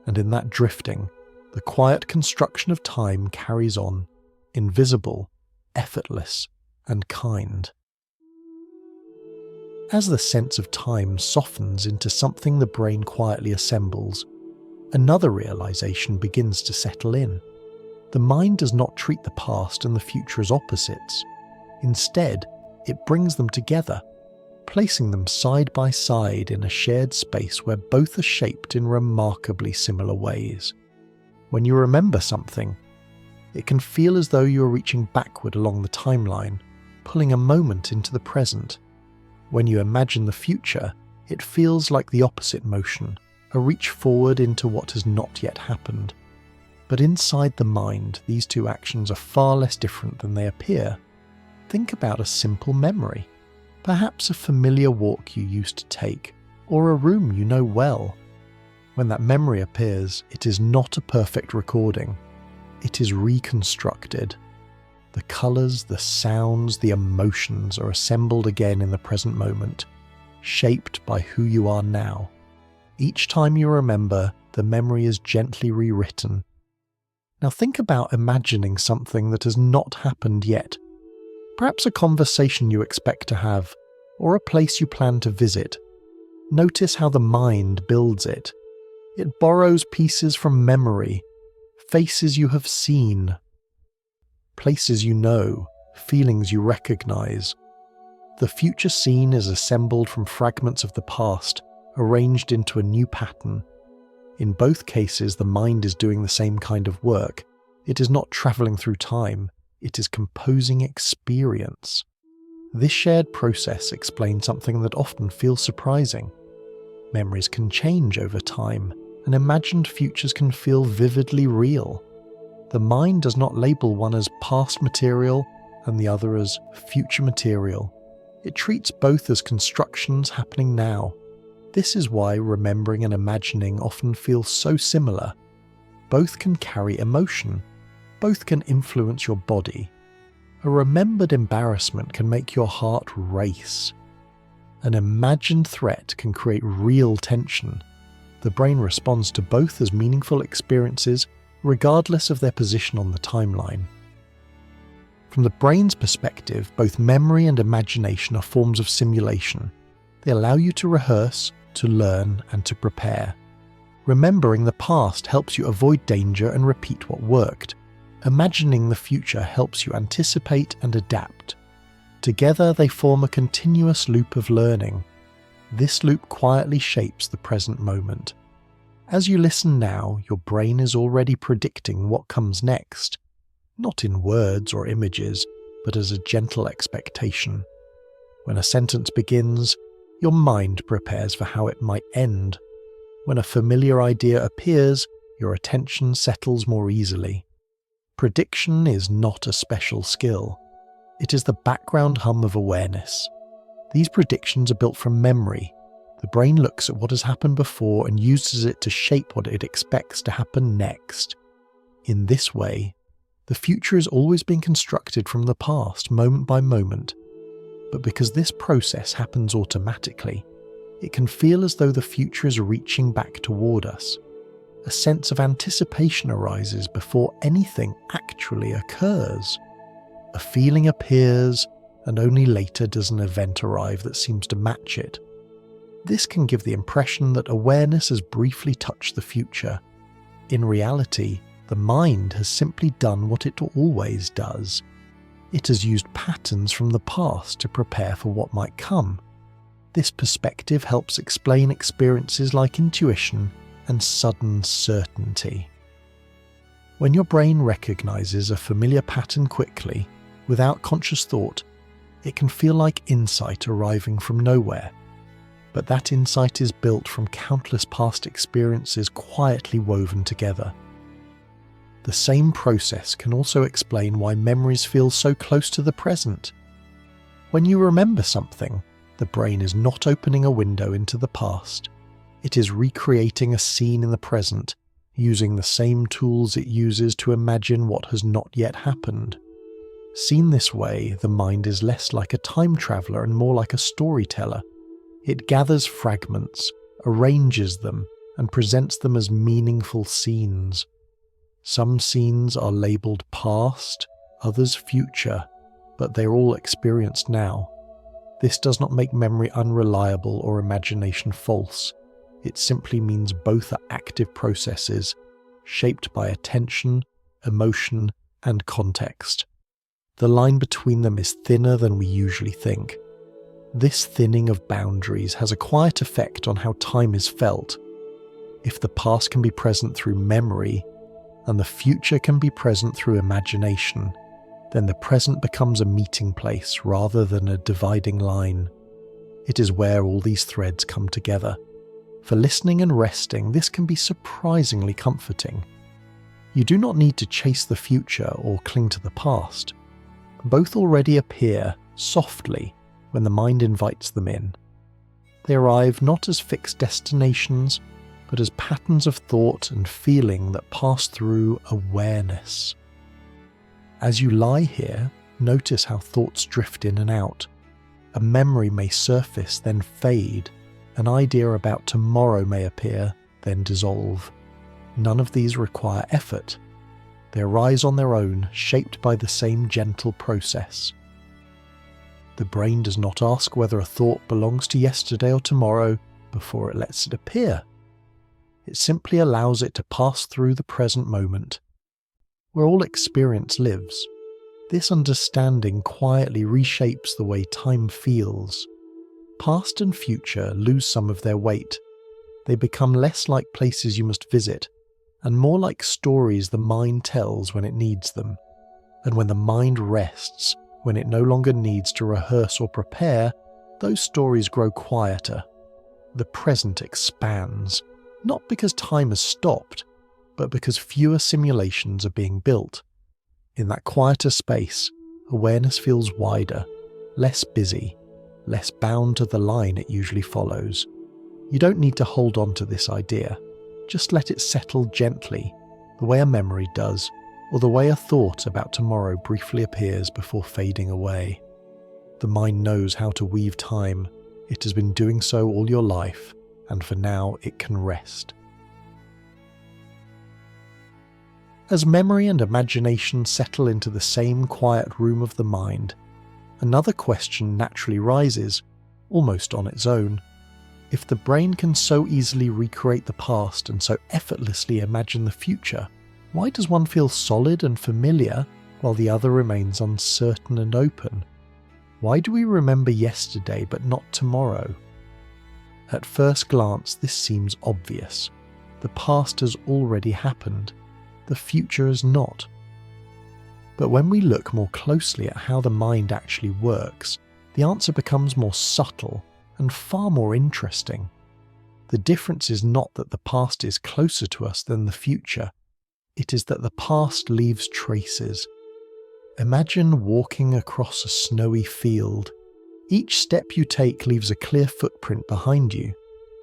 And in that drifting, the quiet construction of time carries on, invisible, effortless, and kind. As the sense of time softens into something the brain quietly assembles, another realization begins to settle in. The mind does not treat the past and the future as opposites. Instead, it brings them together, placing them side by side in a shared space where both are shaped in remarkably similar ways. When you remember something, it can feel as though you are reaching backward along the timeline, pulling a moment into the present. When you imagine the future, it feels like the opposite motion, a reach forward into what has not yet happened. But inside the mind, these two actions are far less different than they appear. Think about a simple memory, perhaps a familiar walk you used to take, or a room you know well. When that memory appears, it is not a perfect recording. It is reconstructed. The colours, the sounds, the emotions are assembled again in the present moment, shaped by who you are now. Each time you remember, the memory is gently rewritten. Now think about imagining something that has not happened yet. Perhaps a conversation you expect to have, or a place you plan to visit. Notice how the mind builds it. It borrows pieces from memory, faces you have seen, places you know, feelings you recognize. The future scene is assembled from fragments of the past, arranged into a new pattern. In both cases, the mind is doing the same kind of work. It is not traveling through time. It is composing experience. This shared process explains something that often feels surprising. Memories can change over time, and imagined futures can feel vividly real. The mind does not label one as past material and the other as future material. It treats both as constructions happening now. This is why remembering and imagining often feel so similar. Both can carry emotion. Both can influence your body. A remembered embarrassment can make your heart race. An imagined threat can create real tension. The brain responds to both as meaningful experiences, regardless of their position on the timeline. From the brain's perspective, both memory and imagination are forms of simulation. They allow you to rehearse, to learn, and to prepare. Remembering the past helps you avoid danger and repeat what worked. Imagining the future helps you anticipate and adapt. Together they form a continuous loop of learning. This loop quietly shapes the present moment. As you listen now, your brain is already predicting what comes next, not in words or images, but as a gentle expectation. When a sentence begins, your mind prepares for how it might end. When a familiar idea appears, your attention settles more easily. Prediction is not a special skill. It is the background hum of awareness. These predictions are built from memory. The brain looks at what has happened before and uses it to shape what it expects to happen next. In this way, the future is always being constructed from the past, moment by moment. But because this process happens automatically, it can feel as though the future is reaching back toward us. A sense of anticipation arises before anything actually occurs. A feeling appears, and only later does an event arrive that seems to match it. This can give the impression that awareness has briefly touched the future. In reality, the mind has simply done what it always does. It has used patterns from the past to prepare for what might come. This perspective helps explain experiences like intuition and sudden certainty. When your brain recognizes a familiar pattern quickly, without conscious thought, it can feel like insight arriving from nowhere. But that insight is built from countless past experiences quietly woven together. The same process can also explain why memories feel so close to the present. When you remember something, the brain is not opening a window into the past. It is recreating a scene in the present, using the same tools it uses to imagine what has not yet happened. Seen this way, the mind is less like a time traveler and more like a storyteller. It gathers fragments, arranges them, and presents them as meaningful scenes. Some scenes are labelled past, others future, but they're all experienced now. This does not make memory unreliable or imagination false. It simply means both are active processes, shaped by attention, emotion, and context. The line between them is thinner than we usually think. This thinning of boundaries has a quiet effect on how time is felt. If the past can be present through memory, and the future can be present through imagination, then the present becomes a meeting place rather than a dividing line. It is where all these threads come together. For listening and resting, this can be surprisingly comforting. You do not need to chase the future or cling to the past. Both already appear, softly, when the mind invites them in. They arrive not as fixed destinations, but as patterns of thought and feeling that pass through awareness. As you lie here, notice how thoughts drift in and out. A memory may surface, then fade. An idea about tomorrow may appear, then dissolve. None of these require effort. They arise on their own, shaped by the same gentle process. The brain does not ask whether a thought belongs to yesterday or tomorrow before it lets it appear. It simply allows it to pass through the present moment, where all experience lives. This understanding quietly reshapes the way time feels. Past and future lose some of their weight. They become less like places you must visit, and more like stories the mind tells when it needs them. And when the mind rests, when it no longer needs to rehearse or prepare, those stories grow quieter. The present expands, not because time has stopped, but because fewer simulations are being built. In that quieter space, awareness feels wider, less busy, less bound to the line it usually follows. You don't need to hold on to this idea. Just let it settle gently, the way a memory does, or the way a thought about tomorrow briefly appears before fading away. The mind knows how to weave time. It has been doing so all your life, and for now it can rest. As memory and imagination settle into the same quiet room of the mind, another question naturally rises, almost on its own. If the brain can so easily recreate the past and so effortlessly imagine the future, why does one feel solid and familiar while the other remains uncertain and open? Why do we remember yesterday but not tomorrow? At first glance, this seems obvious. The past has already happened. The future has not. But when we look more closely at how the mind actually works, the answer becomes more subtle and far more interesting. The difference is not that the past is closer to us than the future. It is that the past leaves traces. Imagine walking across a snowy field. Each step you take leaves a clear footprint behind you.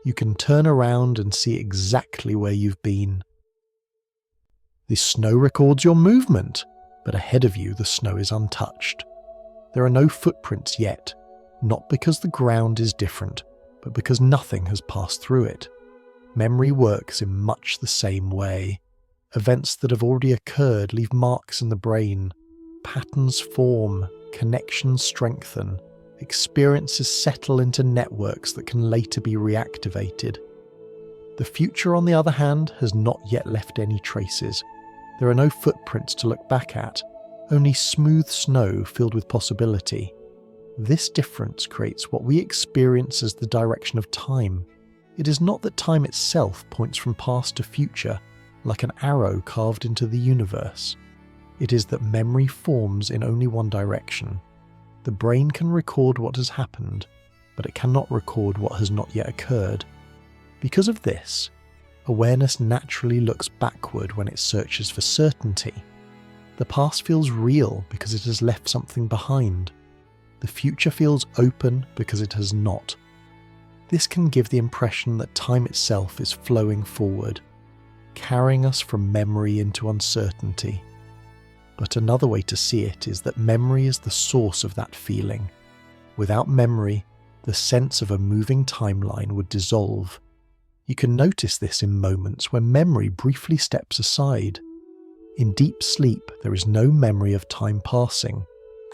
You can turn around and see exactly where you've been. The snow records your movement, but ahead of you the snow is untouched. There are no footprints yet, not because the ground is different, but because nothing has passed through it. Memory works in much the same way. Events that have already occurred leave marks in the brain. Patterns form, connections strengthen, experiences settle into networks that can later be reactivated. The future, on the other hand, has not yet left any traces. There are no footprints to look back at, only smooth snow filled with possibility. This difference creates what we experience as the direction of time. It is not that time itself points from past to future, like an arrow carved into the universe. It is that memory forms in only one direction. The brain can record what has happened, but it cannot record what has not yet occurred. Because of this, awareness naturally looks backward when it searches for certainty. The past feels real because it has left something behind. The future feels open because it has not. This can give the impression that time itself is flowing forward, carrying us from memory into uncertainty. But another way to see it is that memory is the source of that feeling. Without memory, the sense of a moving timeline would dissolve. You can notice this in moments when memory briefly steps aside. In deep sleep, there is no memory of time passing.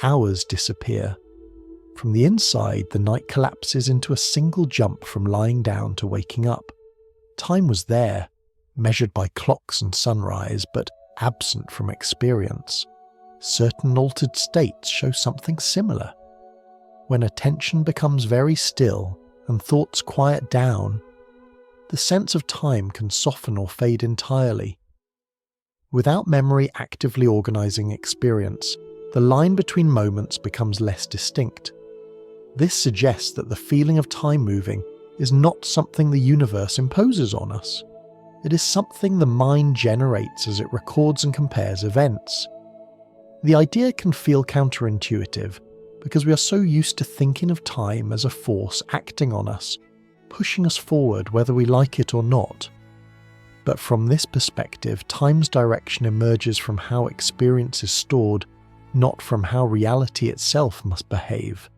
Hours disappear. From the inside, the night collapses into a single jump from lying down to waking up. Time was there, measured by clocks and sunrise, but absent from experience. Certain altered states show something similar. When attention becomes very still and thoughts quiet down, the sense of time can soften or fade entirely. Without memory actively organizing experience, the line between moments becomes less distinct. This suggests that the feeling of time moving is not something the universe imposes on us. It is something the mind generates as it records and compares events. The idea can feel counterintuitive because we are so used to thinking of time as a force acting on us, pushing us forward whether we like it or not. But from this perspective, time's direction emerges from how experience is stored, not from how reality itself must behave.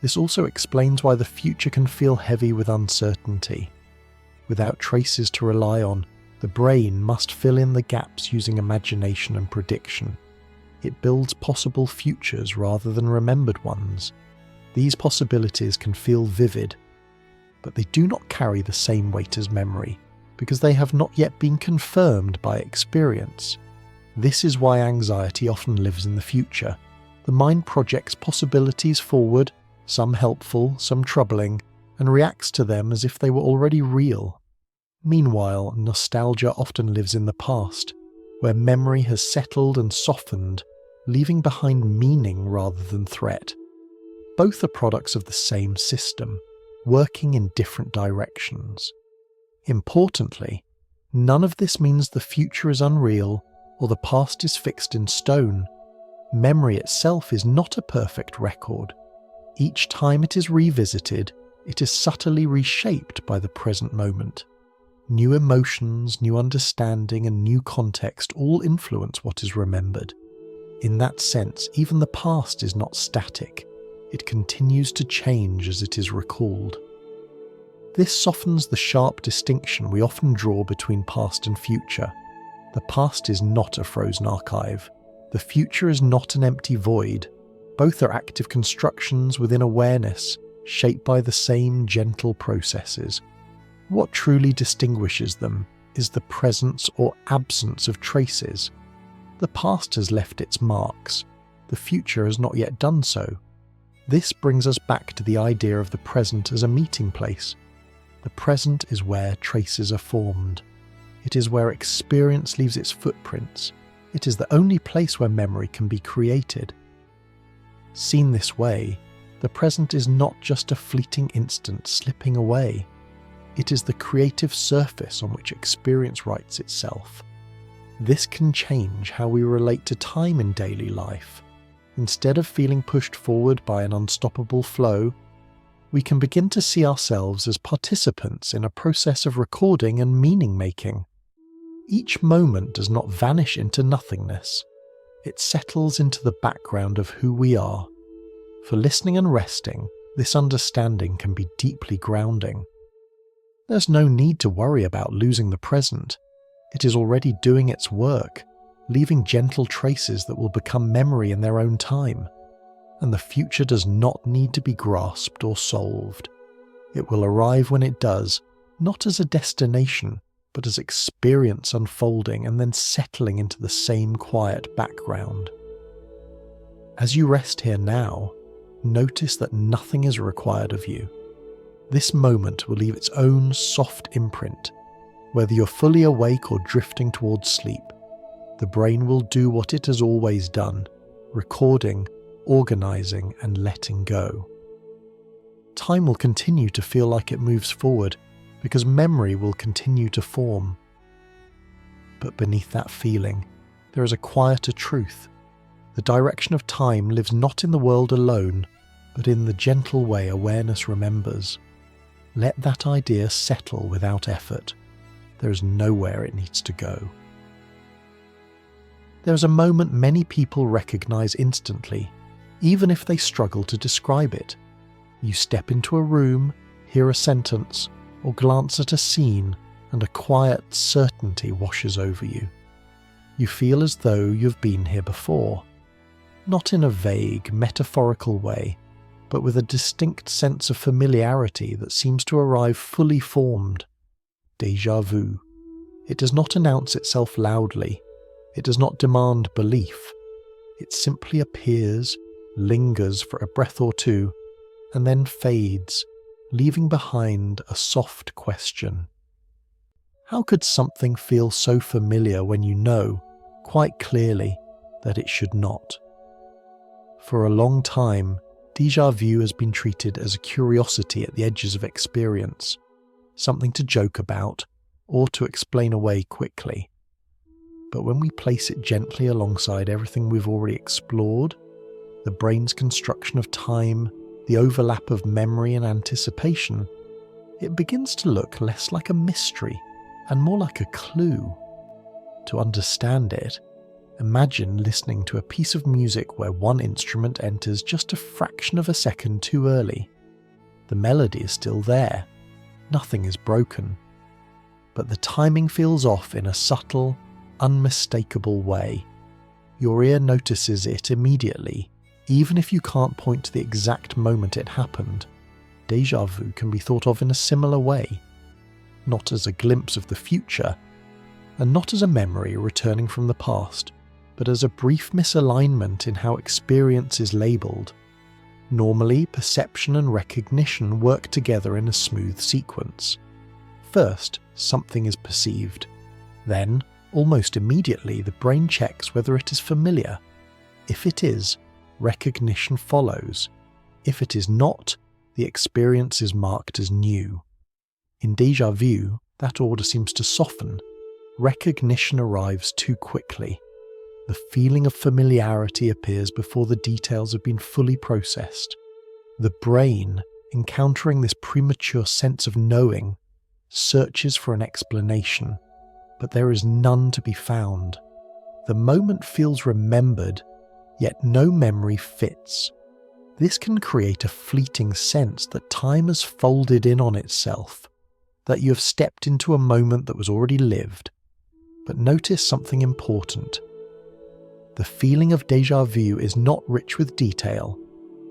This also explains why the future can feel heavy with uncertainty. Without traces to rely on, the brain must fill in the gaps using imagination and prediction. It builds possible futures rather than remembered ones. These possibilities can feel vivid, but they do not carry the same weight as memory, because they have not yet been confirmed by experience. This is why anxiety often lives in the future. The mind projects possibilities forward, some helpful, some troubling, and reacts to them as if they were already real. Meanwhile, nostalgia often lives in the past, where memory has settled and softened, leaving behind meaning rather than threat. Both are products of the same system, working in different directions. Importantly, none of this means the future is unreal or the past is fixed in stone. Memory itself is not a perfect record. Each time it is revisited, it is subtly reshaped by the present moment. New emotions, new understanding, and new context all influence what is remembered. In that sense, even the past is not static. It continues to change as it is recalled. This softens the sharp distinction we often draw between past and future. The past is not a frozen archive. The future is not an empty void. Both are active constructions within awareness, shaped by the same gentle processes. What truly distinguishes them is the presence or absence of traces. The past has left its marks. The future has not yet done so. This brings us back to the idea of the present as a meeting place. The present is where traces are formed. It is where experience leaves its footprints. It is the only place where memory can be created. Seen this way, the present is not just a fleeting instant slipping away. It is the creative surface on which experience writes itself. This can change how we relate to time in daily life. Instead of feeling pushed forward by an unstoppable flow, we can begin to see ourselves as participants in a process of recording and meaning-making. Each moment does not vanish into nothingness. It settles into the background of who we are. For listening and resting, this understanding can be deeply grounding. There's no need to worry about losing the present. It is already doing its work, leaving gentle traces that will become memory in their own time. And the future does not need to be grasped or solved. It will arrive when it does, not as a destination, but as experience unfolding and then settling into the same quiet background. As you rest here now, notice that nothing is required of you. This moment will leave its own soft imprint. Whether you're fully awake or drifting towards sleep, the brain will do what it has always done, recording, organizing, and letting go. Time will continue to feel like it moves forward because memory will continue to form. But beneath that feeling, there is a quieter truth. The direction of time lives not in the world alone, but in the gentle way awareness remembers. Let that idea settle without effort. There is nowhere it needs to go. There is a moment many people recognize instantly, even if they struggle to describe it. You step into a room, hear a sentence, or glance at a scene, and a quiet certainty washes over you. You feel as though you've been here before, not in a vague, metaphorical way, but with a distinct sense of familiarity that seems to arrive fully formed. Déjà vu. It does not announce itself loudly. It does not demand belief. It simply appears, lingers for a breath or two, and then fades, leaving behind a soft question. How could something feel so familiar when you know, quite clearly, that it should not? For a long time, déjà vu has been treated as a curiosity at the edges of experience, something to joke about or to explain away quickly. But when we place it gently alongside everything we've already explored, the brain's construction of time, the overlap of memory and anticipation, it begins to look less like a mystery and more like a clue. To understand it, imagine listening to a piece of music where one instrument enters just a fraction of a second too early. The melody is still there. Nothing is broken. But the timing feels off in a subtle, unmistakable way. Your ear notices it immediately, even if you can't point to the exact moment it happened. Déjà vu can be thought of in a similar way, not as a glimpse of the future, and not as a memory returning from the past, but as a brief misalignment in how experience is labelled. Normally, perception and recognition work together in a smooth sequence. First, something is perceived. Then, almost immediately, the brain checks whether it is familiar. If it is, recognition follows. If it is not, the experience is marked as new. In déjà vu, that order seems to soften. Recognition arrives too quickly. The feeling of familiarity appears before the details have been fully processed. The brain, encountering this premature sense of knowing, searches for an explanation, but there is none to be found. The moment feels remembered, yet no memory fits. This can create a fleeting sense that time has folded in on itself, that you have stepped into a moment that was already lived. But notice something important. The feeling of déjà vu is not rich with detail.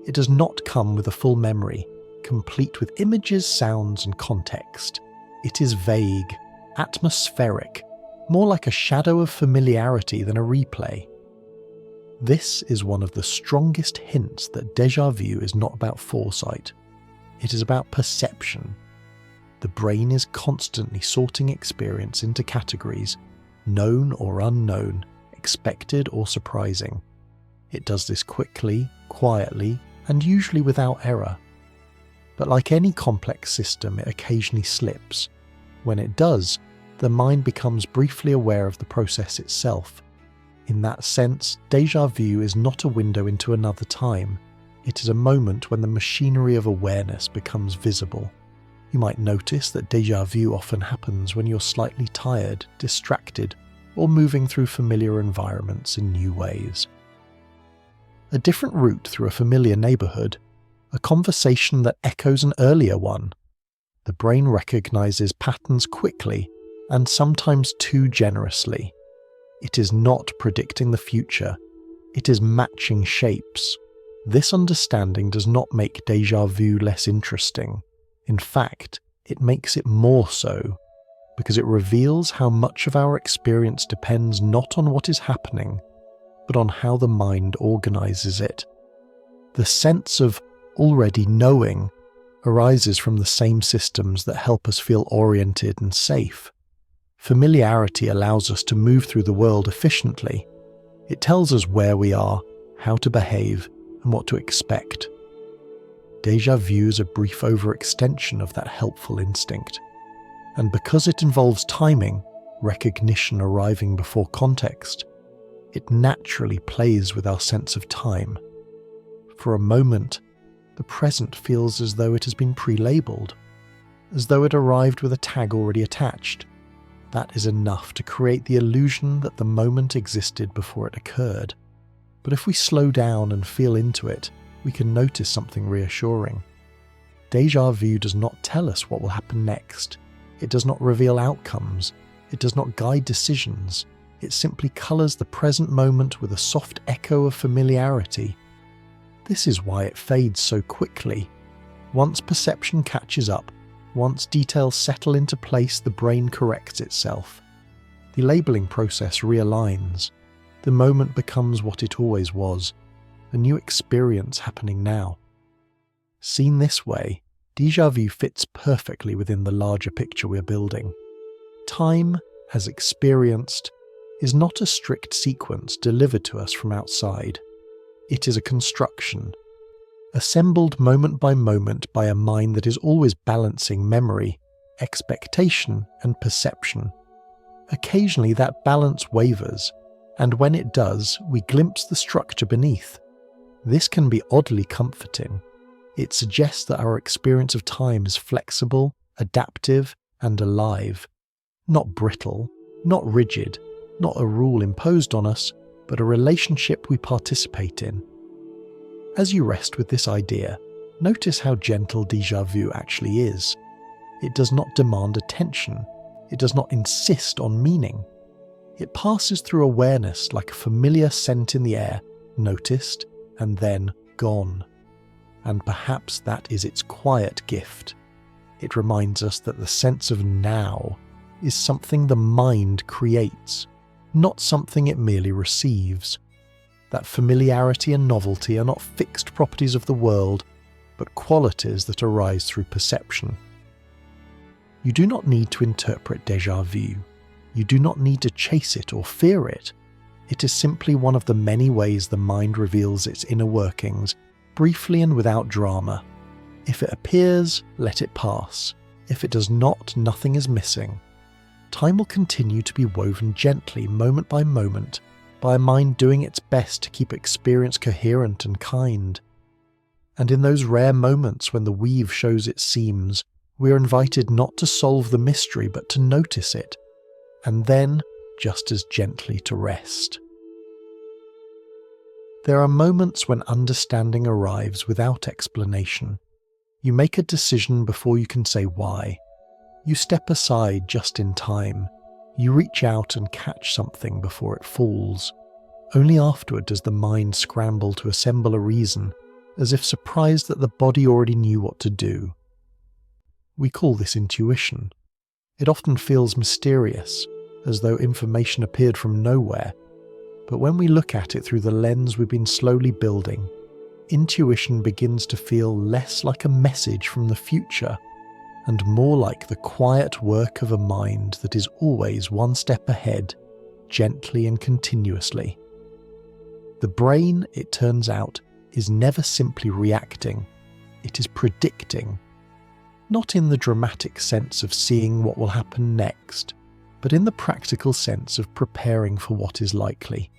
It does not come with a full memory, complete with images, sounds, and context. It is vague, atmospheric, more like a shadow of familiarity than a replay. This is one of the strongest hints that déjà vu is not about foresight. It is about perception. The the brain is constantly sorting experience into categories, known or unknown, expected or surprising. It does this quickly, quietly, and usually without error. But like any complex system, it occasionally slips. When it does, the mind becomes briefly aware of the process itself. In that sense, déjà vu is not a window into another time. It is a moment when the machinery of awareness becomes visible. You might notice that déjà vu often happens when you're slightly tired, distracted, or moving through familiar environments in new ways. A different route through a familiar neighbourhood, a conversation that echoes an earlier one. The brain recognises patterns quickly and sometimes too generously. It is not predicting the future, it is matching shapes. This understanding does not make déjà vu less interesting. In fact, it makes it more so, because it reveals how much of our experience depends not on what is happening, but on how the mind organises it. The sense of already knowing arises from the same systems that help us feel oriented and safe. Familiarity allows us to move through the world efficiently. It tells us where we are, how to behave, and what to expect. Déjà vu is a brief overextension of that helpful instinct. And because it involves timing, recognition arriving before context, it naturally plays with our sense of time. For a moment, the present feels as though it has been pre-labelled, as though it arrived with a tag already attached. That is enough to create the illusion that the moment existed before it occurred. But if we slow down and feel into it, we can notice something reassuring. Déjà vu does not tell us what will happen next. It does not reveal outcomes. It does not guide decisions. It simply colours the present moment with a soft echo of familiarity. This is why it fades so quickly. Once perception catches up, once details settle into place, the brain corrects itself. The labelling process realigns. The moment becomes what it always was, a new experience happening now. Seen this way, déjà vu fits perfectly within the larger picture we're building. Time, as experienced, is not a strict sequence delivered to us from outside. It is a construction, assembled moment by a mind that is always balancing memory, expectation, and perception. Occasionally that balance wavers, and when it does, we glimpse the structure beneath. This can be oddly comforting. It suggests that our experience of time is flexible, adaptive, and alive. Not brittle, not rigid, not a rule imposed on us, but a relationship we participate in. As you rest with this idea, notice how gentle déjà vu actually is. It does not demand attention. It does not insist on meaning. It passes through awareness like a familiar scent in the air, noticed and then gone. And perhaps that is its quiet gift. It reminds us that the sense of now is something the mind creates, not something it merely receives. That familiarity and novelty are not fixed properties of the world, but qualities that arise through perception. You do not need to interpret déjà vu. You do not need to chase it or fear it. It is simply one of the many ways the mind reveals its inner workings, briefly and without drama. If it appears, let it pass. If it does not, nothing is missing. Time will continue to be woven gently, moment by a mind doing its best to keep experience coherent and kind. And in those rare moments when the weave shows its seams, we are invited not to solve the mystery but to notice it, and then just as gently to rest. There are moments when understanding arrives without explanation. You make a decision before you can say why. You step aside just in time. You reach out and catch something before it falls. Only afterward does the mind scramble to assemble a reason, as if surprised that the body already knew what to do. We call this intuition. It often feels mysterious, as though information appeared from nowhere, but when we look at it through the lens we've been slowly building, intuition begins to feel less like a message from the future and more like the quiet work of a mind that is always one step ahead, gently and continuously. The brain, it turns out, is never simply reacting, it is predicting. Not in the dramatic sense of seeing what will happen next, but in the practical sense of preparing for what is likely.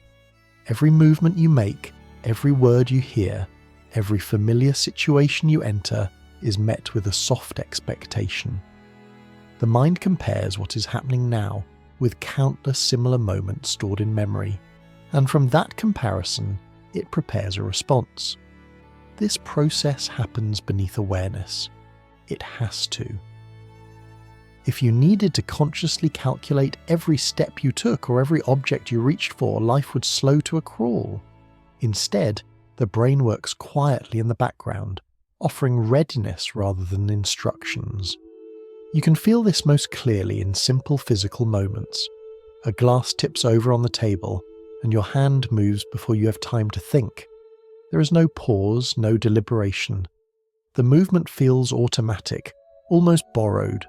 Every movement you make, every word you hear, every familiar situation you enter is met with a soft expectation. The mind compares what is happening now with countless similar moments stored in memory, and from that comparison, it prepares a response. This process happens beneath awareness. It has to. If you needed to consciously calculate every step you took or every object you reached for, life would slow to a crawl. Instead, the brain works quietly in the background, offering readiness rather than instructions. You can feel this most clearly in simple physical moments. A glass tips over on the table, and your hand moves before you have time to think. There is no pause, no deliberation. The movement feels automatic, almost borrowed.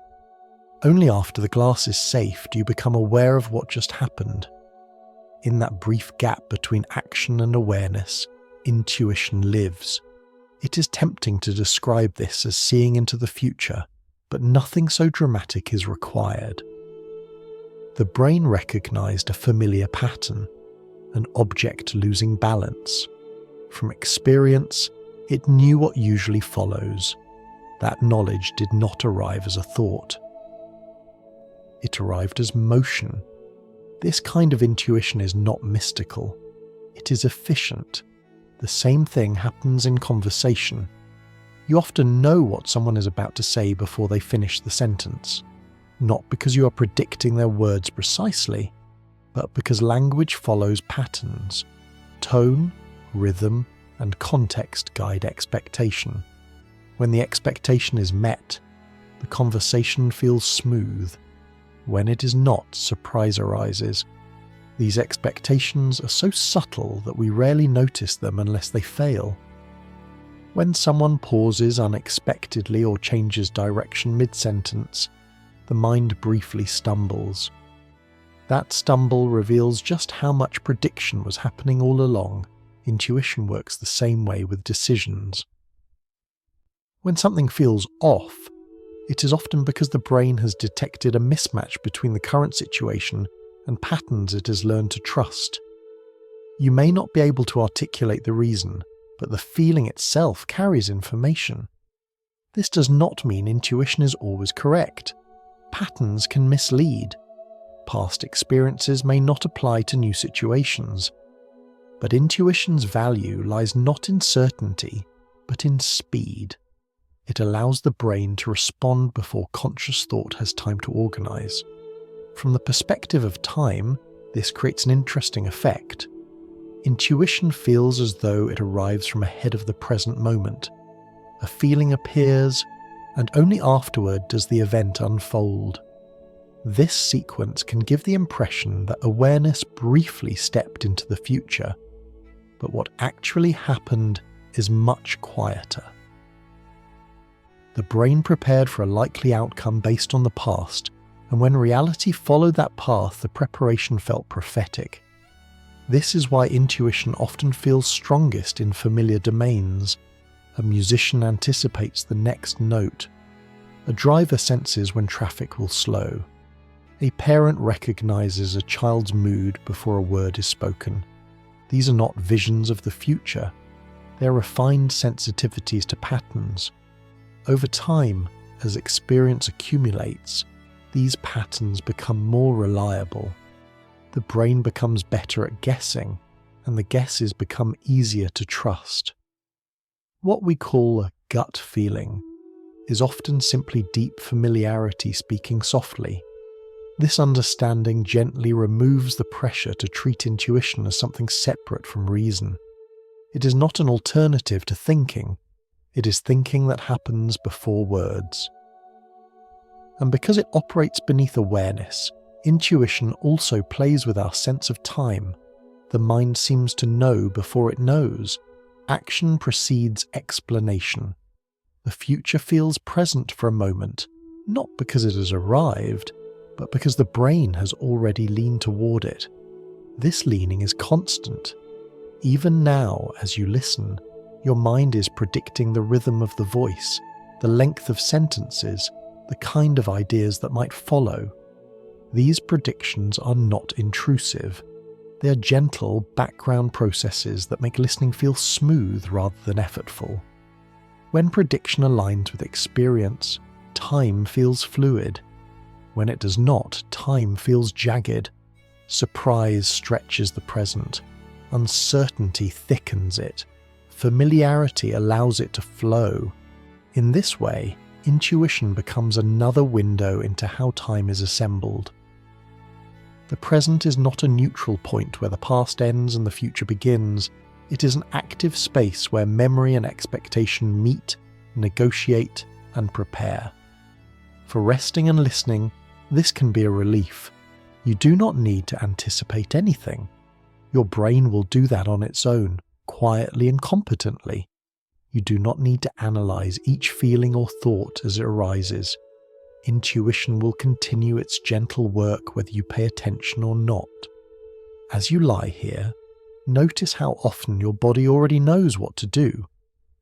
Only after the glass is safe do you become aware of what just happened. In that brief gap between action and awareness, intuition lives. It is tempting to describe this as seeing into the future, but nothing so dramatic is required. The brain recognized a familiar pattern, an object losing balance. From experience, it knew what usually follows. That knowledge did not arrive as a thought. It arrived as motion. This kind of intuition is not mystical. It is efficient. The same thing happens in conversation. You often know what someone is about to say before they finish the sentence, not because you are predicting their words precisely, but because language follows patterns. Tone, rhythm, and context guide expectation. When the expectation is met, the conversation feels smooth. When it is not, surprise arises. These expectations are so subtle that we rarely notice them unless they fail. When someone pauses unexpectedly or changes direction mid-sentence, the mind briefly stumbles. That stumble reveals just how much prediction was happening all along. Intuition works the same way with decisions. When something feels off, it is often because the brain has detected a mismatch between the current situation and patterns it has learned to trust. You may not be able to articulate the reason, but the feeling itself carries information. This does not mean intuition is always correct. Patterns can mislead. Past experiences may not apply to new situations. But intuition's value lies not in certainty, but in speed. It allows the brain to respond before conscious thought has time to organize. From the perspective of time, this creates an interesting effect. Intuition feels as though it arrives from ahead of the present moment. A feeling appears, and only afterward does the event unfold. This sequence can give the impression that awareness briefly stepped into the future, but what actually happened is much quieter. The brain prepared for a likely outcome based on the past, and when reality followed that path, the preparation felt prophetic. This is why intuition often feels strongest in familiar domains. A musician anticipates the next note. A driver senses when traffic will slow. A parent recognizes a child's mood before a word is spoken. These are not visions of the future. They are refined sensitivities to patterns. Over time, as experience accumulates, these patterns become more reliable. The brain becomes better at guessing, and the guesses become easier to trust. What we call a gut feeling is often simply deep familiarity speaking softly. This understanding gently removes the pressure to treat intuition as something separate from reason. It is not an alternative to thinking. It is thinking that happens before words. And because it operates beneath awareness, intuition also plays with our sense of time. The mind seems to know before it knows. Action precedes explanation. The future feels present for a moment, not because it has arrived, but because the brain has already leaned toward it. This leaning is constant. Even now, as you listen, your mind is predicting the rhythm of the voice, the length of sentences, the kind of ideas that might follow. These predictions are not intrusive. They are gentle background processes that make listening feel smooth rather than effortful. When prediction aligns with experience, time feels fluid. When it does not, time feels jagged. Surprise stretches the present. Uncertainty thickens it. Familiarity allows it to flow. In this way, intuition becomes another window into how time is assembled. The present is not a neutral point where the past ends and the future begins. It is an active space where memory and expectation meet, negotiate, and prepare. For resting and listening, this can be a relief. You do not need to anticipate anything. Your brain will do that on its own, quietly and competently. You do not need to analyze each feeling or thought as it arises. Intuition will continue its gentle work whether you pay attention or not. As you lie here, notice how often your body already knows what to do,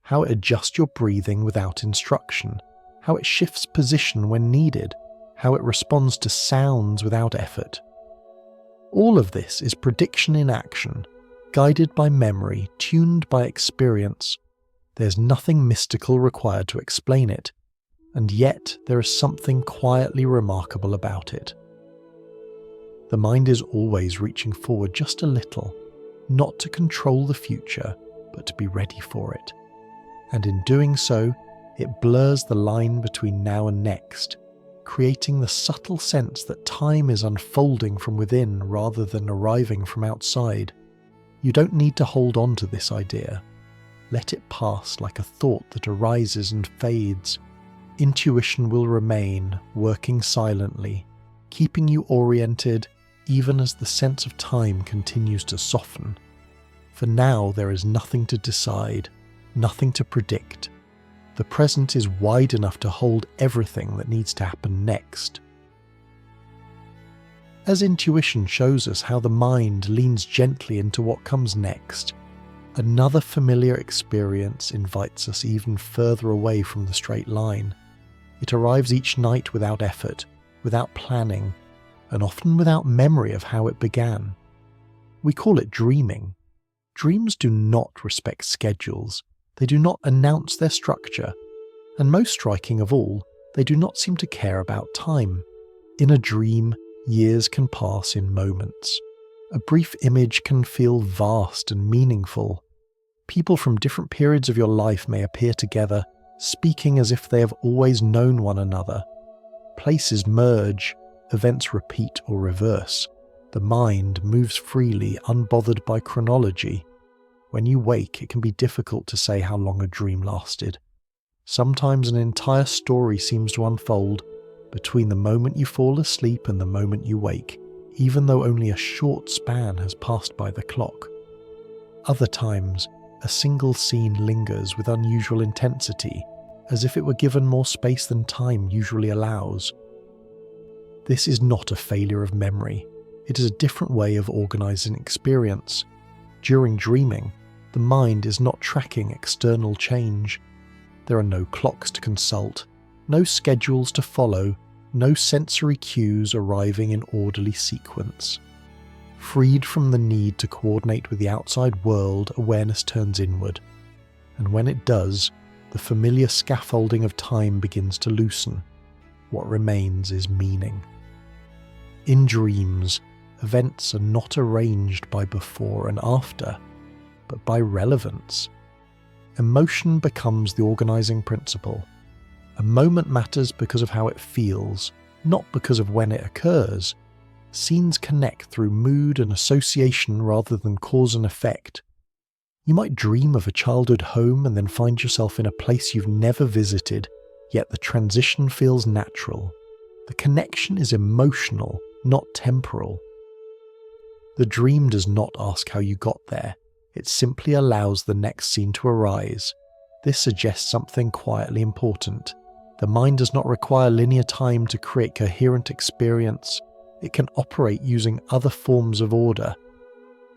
how it adjusts your breathing without instruction, how it shifts position when needed, how it responds to sounds without effort. All of this is prediction in action, guided by memory, tuned by experience. There's nothing mystical required to explain it, and yet there is something quietly remarkable about it. The mind is always reaching forward just a little, not to control the future, but to be ready for it. And in doing so, it blurs the line between now and next, creating the subtle sense that time is unfolding from within rather than arriving from outside. You don't need to hold on to this idea. Let it pass like a thought that arises and fades. Intuition will remain, working silently, keeping you oriented even as the sense of time continues to soften. For now there is nothing to decide, nothing to predict. The present is wide enough to hold everything that needs to happen next. As intuition shows us how the mind leans gently into what comes next, another familiar experience invites us even further away from the straight line. It arrives each night without effort, without planning, and often without memory of how it began. We call it dreaming. Dreams do not respect schedules. They do not announce their structure, and most striking of all, they do not seem to care about time. In a dream, years can pass in moments. A brief image can feel vast and meaningful. People from different periods of your life may appear together, speaking as if they have always known one another. Places merge, events repeat or reverse. The mind moves freely, unbothered by chronology. When you wake, it can be difficult to say how long a dream lasted. Sometimes an entire story seems to unfold between the moment you fall asleep and the moment you wake, even though only a short span has passed by the clock. Other times, a single scene lingers with unusual intensity, as if it were given more space than time usually allows. This is not a failure of memory. It is a different way of organizing experience. During dreaming, the mind is not tracking external change. There are no clocks to consult, no schedules to follow, no sensory cues arriving in orderly sequence. Freed from the need to coordinate with the outside world, awareness turns inward. And when it does, the familiar scaffolding of time begins to loosen. What remains is meaning. In dreams, events are not arranged by before and after, but by relevance. Emotion becomes the organizing principle. A moment matters because of how it feels, not because of when it occurs. Scenes connect through mood and association rather than cause and effect. You might dream of a childhood home and then find yourself in a place you've never visited, yet the transition feels natural. The connection is emotional, not temporal. The dream does not ask how you got there. It simply allows the next scene to arise. This suggests something quietly important. The mind does not require linear time to create coherent experience. It can operate using other forms of order.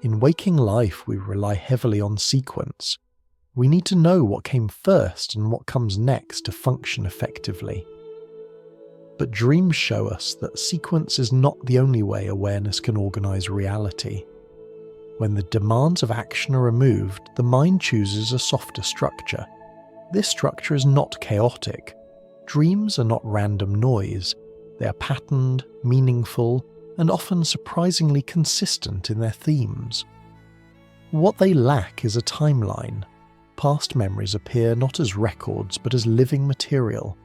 In waking life, we rely heavily on sequence. We need to know what came first and what comes next to function effectively. But dreams show us that sequence is not the only way awareness can organize reality. When the demands of action are removed, the mind chooses a softer structure. This structure is not chaotic. Dreams are not random noise. They are patterned, meaningful, and often surprisingly consistent in their themes. What they lack is a timeline. Past memories appear not as records but as living material.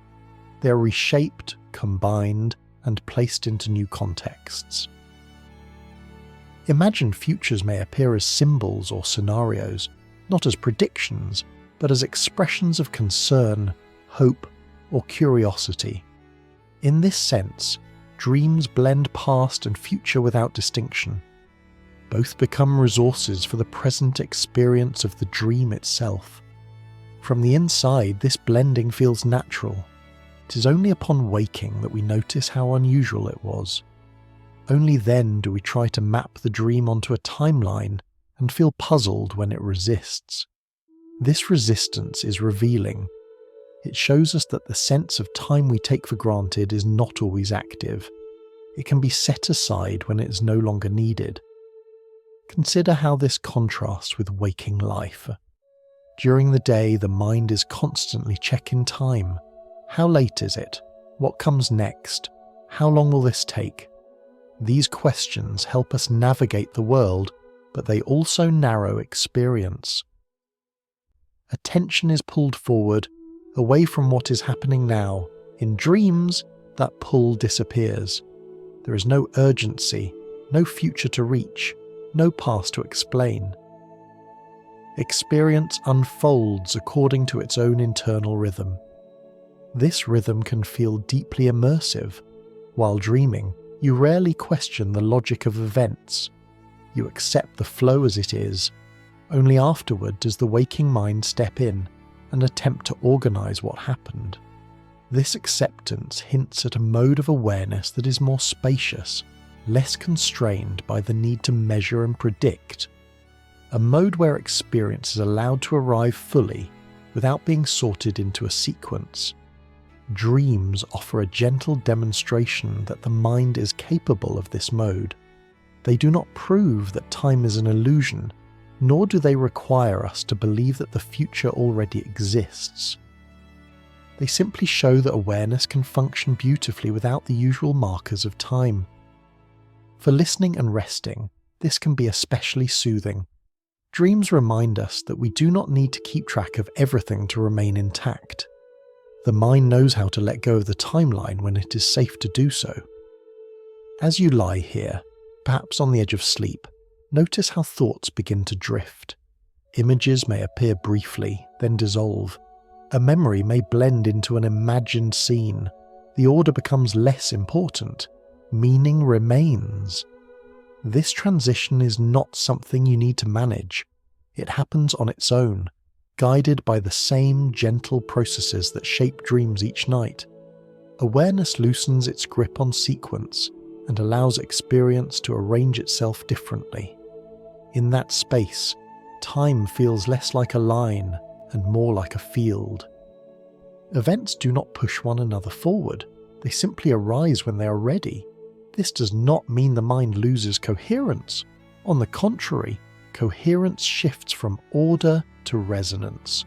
They are reshaped, combined, and placed into new contexts. Imagined futures may appear as symbols or scenarios, not as predictions, but as expressions of concern, hope, or curiosity. In this sense, dreams blend past and future without distinction. Both become resources for the present experience of the dream itself. From the inside, this blending feels natural. It is only upon waking that we notice how unusual it was. Only then do we try to map the dream onto a timeline and feel puzzled when it resists. This resistance is revealing. It shows us that the sense of time we take for granted is not always active. It can be set aside when it is no longer needed. Consider how this contrasts with waking life. During the day, the mind is constantly checking time. How late is it? What comes next? How long will this take? These questions help us navigate the world, but they also narrow experience. Attention is pulled forward, away from what is happening now. In dreams, that pull disappears. There is no urgency, no future to reach, no past to explain. Experience unfolds according to its own internal rhythm. This rhythm can feel deeply immersive. While dreaming, you rarely question the logic of events. You accept the flow as it is. Only afterward does the waking mind step in and attempt to organize what happened. This acceptance hints at a mode of awareness that is more spacious, less constrained by the need to measure and predict. A mode where experience is allowed to arrive fully without being sorted into a sequence. Dreams offer a gentle demonstration that the mind is capable of this mode. They do not prove that time is an illusion, nor do they require us to believe that the future already exists. They simply show that awareness can function beautifully without the usual markers of time. For listening and resting, this can be especially soothing. Dreams remind us that we do not need to keep track of everything to remain intact. The mind knows how to let go of the timeline when it is safe to do so. As you lie here, perhaps on the edge of sleep, notice how thoughts begin to drift. Images may appear briefly, then dissolve. A memory may blend into an imagined scene. The order becomes less important. Meaning remains. This transition is not something you need to manage. It happens on its own, guided by the same gentle processes that shape dreams each night. Awareness loosens its grip on sequence and allows experience to arrange itself differently. In that space, time feels less like a line and more like a field. Events do not push one another forward. They simply arise when they are ready. This does not mean the mind loses coherence. On the contrary, coherence shifts from order to resonance.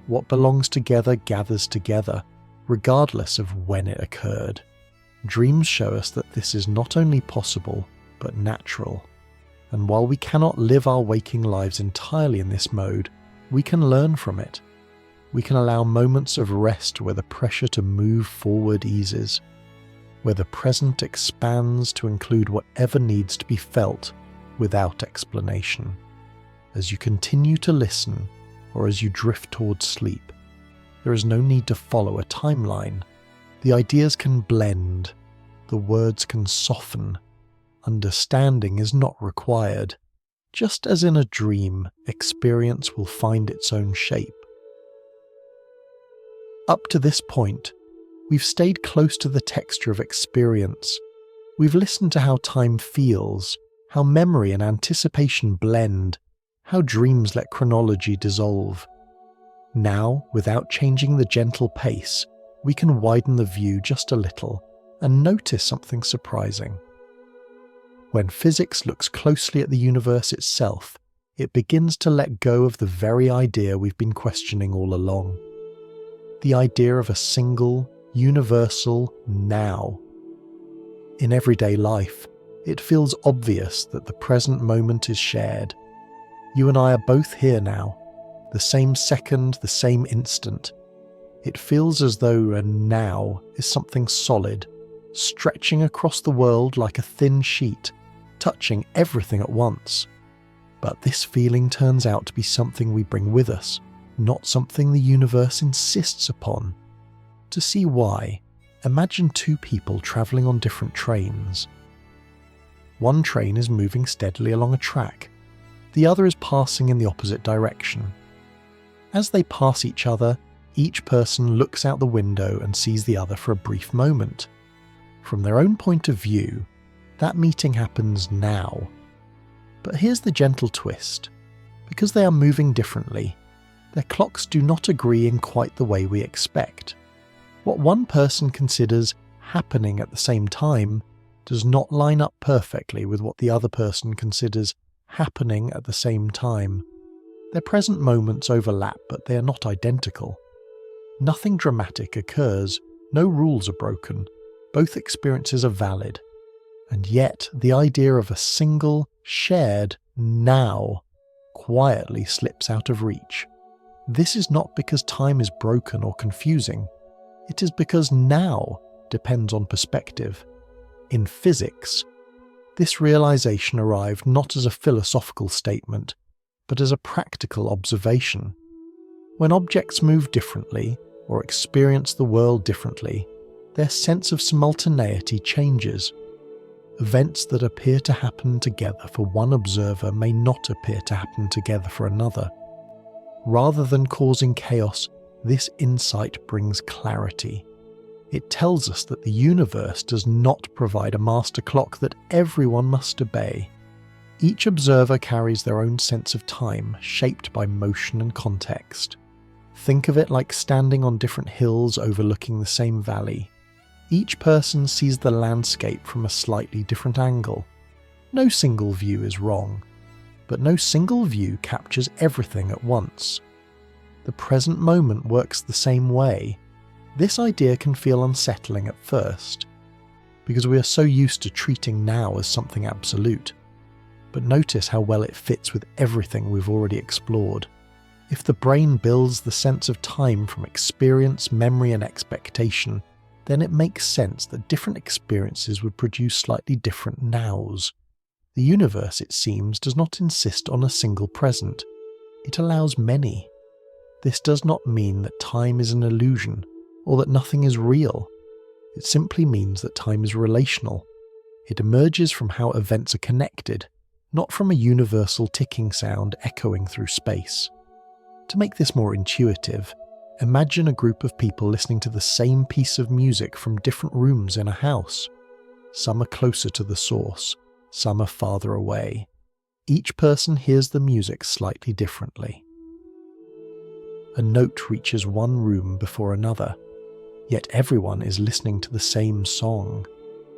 What belongs together gathers together, regardless of when it occurred. Dreams show us that this is not only possible, but natural. And while we cannot live our waking lives entirely in this mode, we can learn from it. We can allow moments of rest where the pressure to move forward eases, where the present expands to include whatever needs to be felt without explanation. As you continue to listen, or as you drift towards sleep, there is no need to follow a timeline. The ideas can blend, the words can soften, understanding is not required. Just as in a dream, experience will find its own shape. Up to this point, We've stayed close to the texture of experience. We've listened to how time feels, how memory and anticipation blend, how dreams let chronology dissolve. Now, without changing the gentle pace, we can widen the view just a little and notice something surprising. When physics looks closely at the universe itself, it begins to let go of the very idea we've been questioning all along. The idea of a single, universal now. In everyday life, it feels obvious that the present moment is shared. You and I are both here now, the same second, the same instant. It feels as though a now is something solid, stretching across the world like a thin sheet, touching everything at once. But this feeling turns out to be something we bring with us, not something the universe insists upon. To see why, imagine two people travelling on different trains. One train is moving steadily along a track. The other is passing in the opposite direction. As they pass each other, each person looks out the window and sees the other for a brief moment. From their own point of view, that meeting happens now. But here's the gentle twist. Because they are moving differently, their clocks do not agree in quite the way we expect. What one person considers happening at the same time does not line up perfectly with what the other person considers happening at the same time. Their present moments overlap, but they are not identical. Nothing dramatic occurs, no rules are broken, both experiences are valid. And yet, the idea of a single, shared now quietly slips out of reach. This is not because time is broken or confusing. It is because now depends on perspective. In physics, this realization arrived not as a philosophical statement, but as a practical observation. When objects move differently, or experience the world differently, their sense of simultaneity changes. Events that appear to happen together for one observer may not appear to happen together for another. Rather than causing chaos, this insight brings clarity. It tells us that the universe does not provide a master clock that everyone must obey. Each observer carries their own sense of time, shaped by motion and context. Think of it like standing on different hills overlooking the same valley. Each person sees the landscape from a slightly different angle. No single view is wrong, but no single view captures everything at once. The present moment works the same way. This idea can feel unsettling at first, because we are so used to treating now as something absolute. But notice how well it fits with everything we've already explored. If the brain builds the sense of time from experience, memory, and expectation, then it makes sense that different experiences would produce slightly different nows. The universe, it seems, does not insist on a single present. It allows many. This does not mean that time is an illusion, or that nothing is real. It simply means that time is relational. It emerges from how events are connected, not from a universal ticking sound echoing through space. To make this more intuitive, imagine a group of people listening to the same piece of music from different rooms in a house. Some are closer to the source, some are farther away. Each person hears the music slightly differently. A note reaches one room before another, yet everyone is listening to the same song.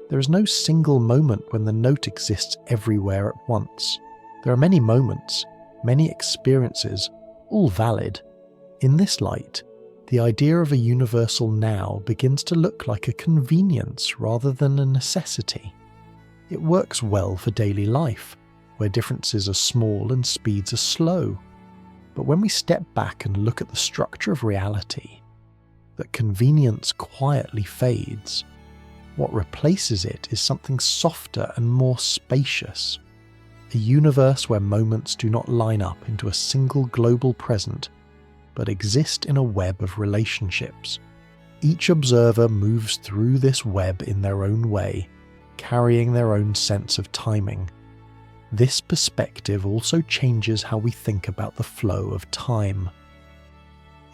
There is no single moment when the note exists everywhere at once. There are many moments, many experiences, all valid. In this light, the idea of a universal now begins to look like a convenience rather than a necessity. It works well for daily life, where differences are small and speeds are slow. But when we step back and look at the structure of reality, that convenience quietly fades. What replaces it is something softer and more spacious. A universe where moments do not line up into a single global present, but exist in a web of relationships. Each observer moves through this web in their own way, carrying their own sense of timing. This perspective also changes how we think about the flow of time.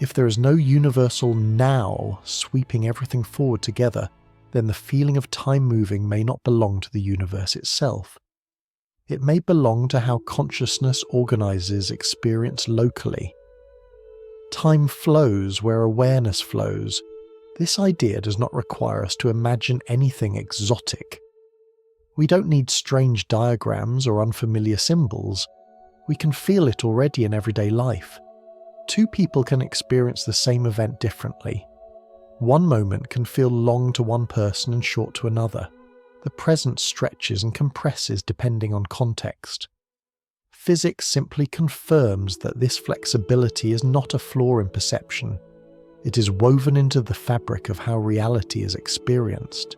If there is no universal now sweeping everything forward together, then the feeling of time moving may not belong to the universe itself. It may belong to how consciousness organizes experience locally. Time flows where awareness flows. This idea does not require us to imagine anything exotic. We don't need strange diagrams or unfamiliar symbols. We can feel it already in everyday life. Two people can experience the same event differently. One moment can feel long to one person and short to another. The present stretches and compresses depending on context. Physics simply confirms that this flexibility is not a flaw in perception. It is woven into the fabric of how reality is experienced.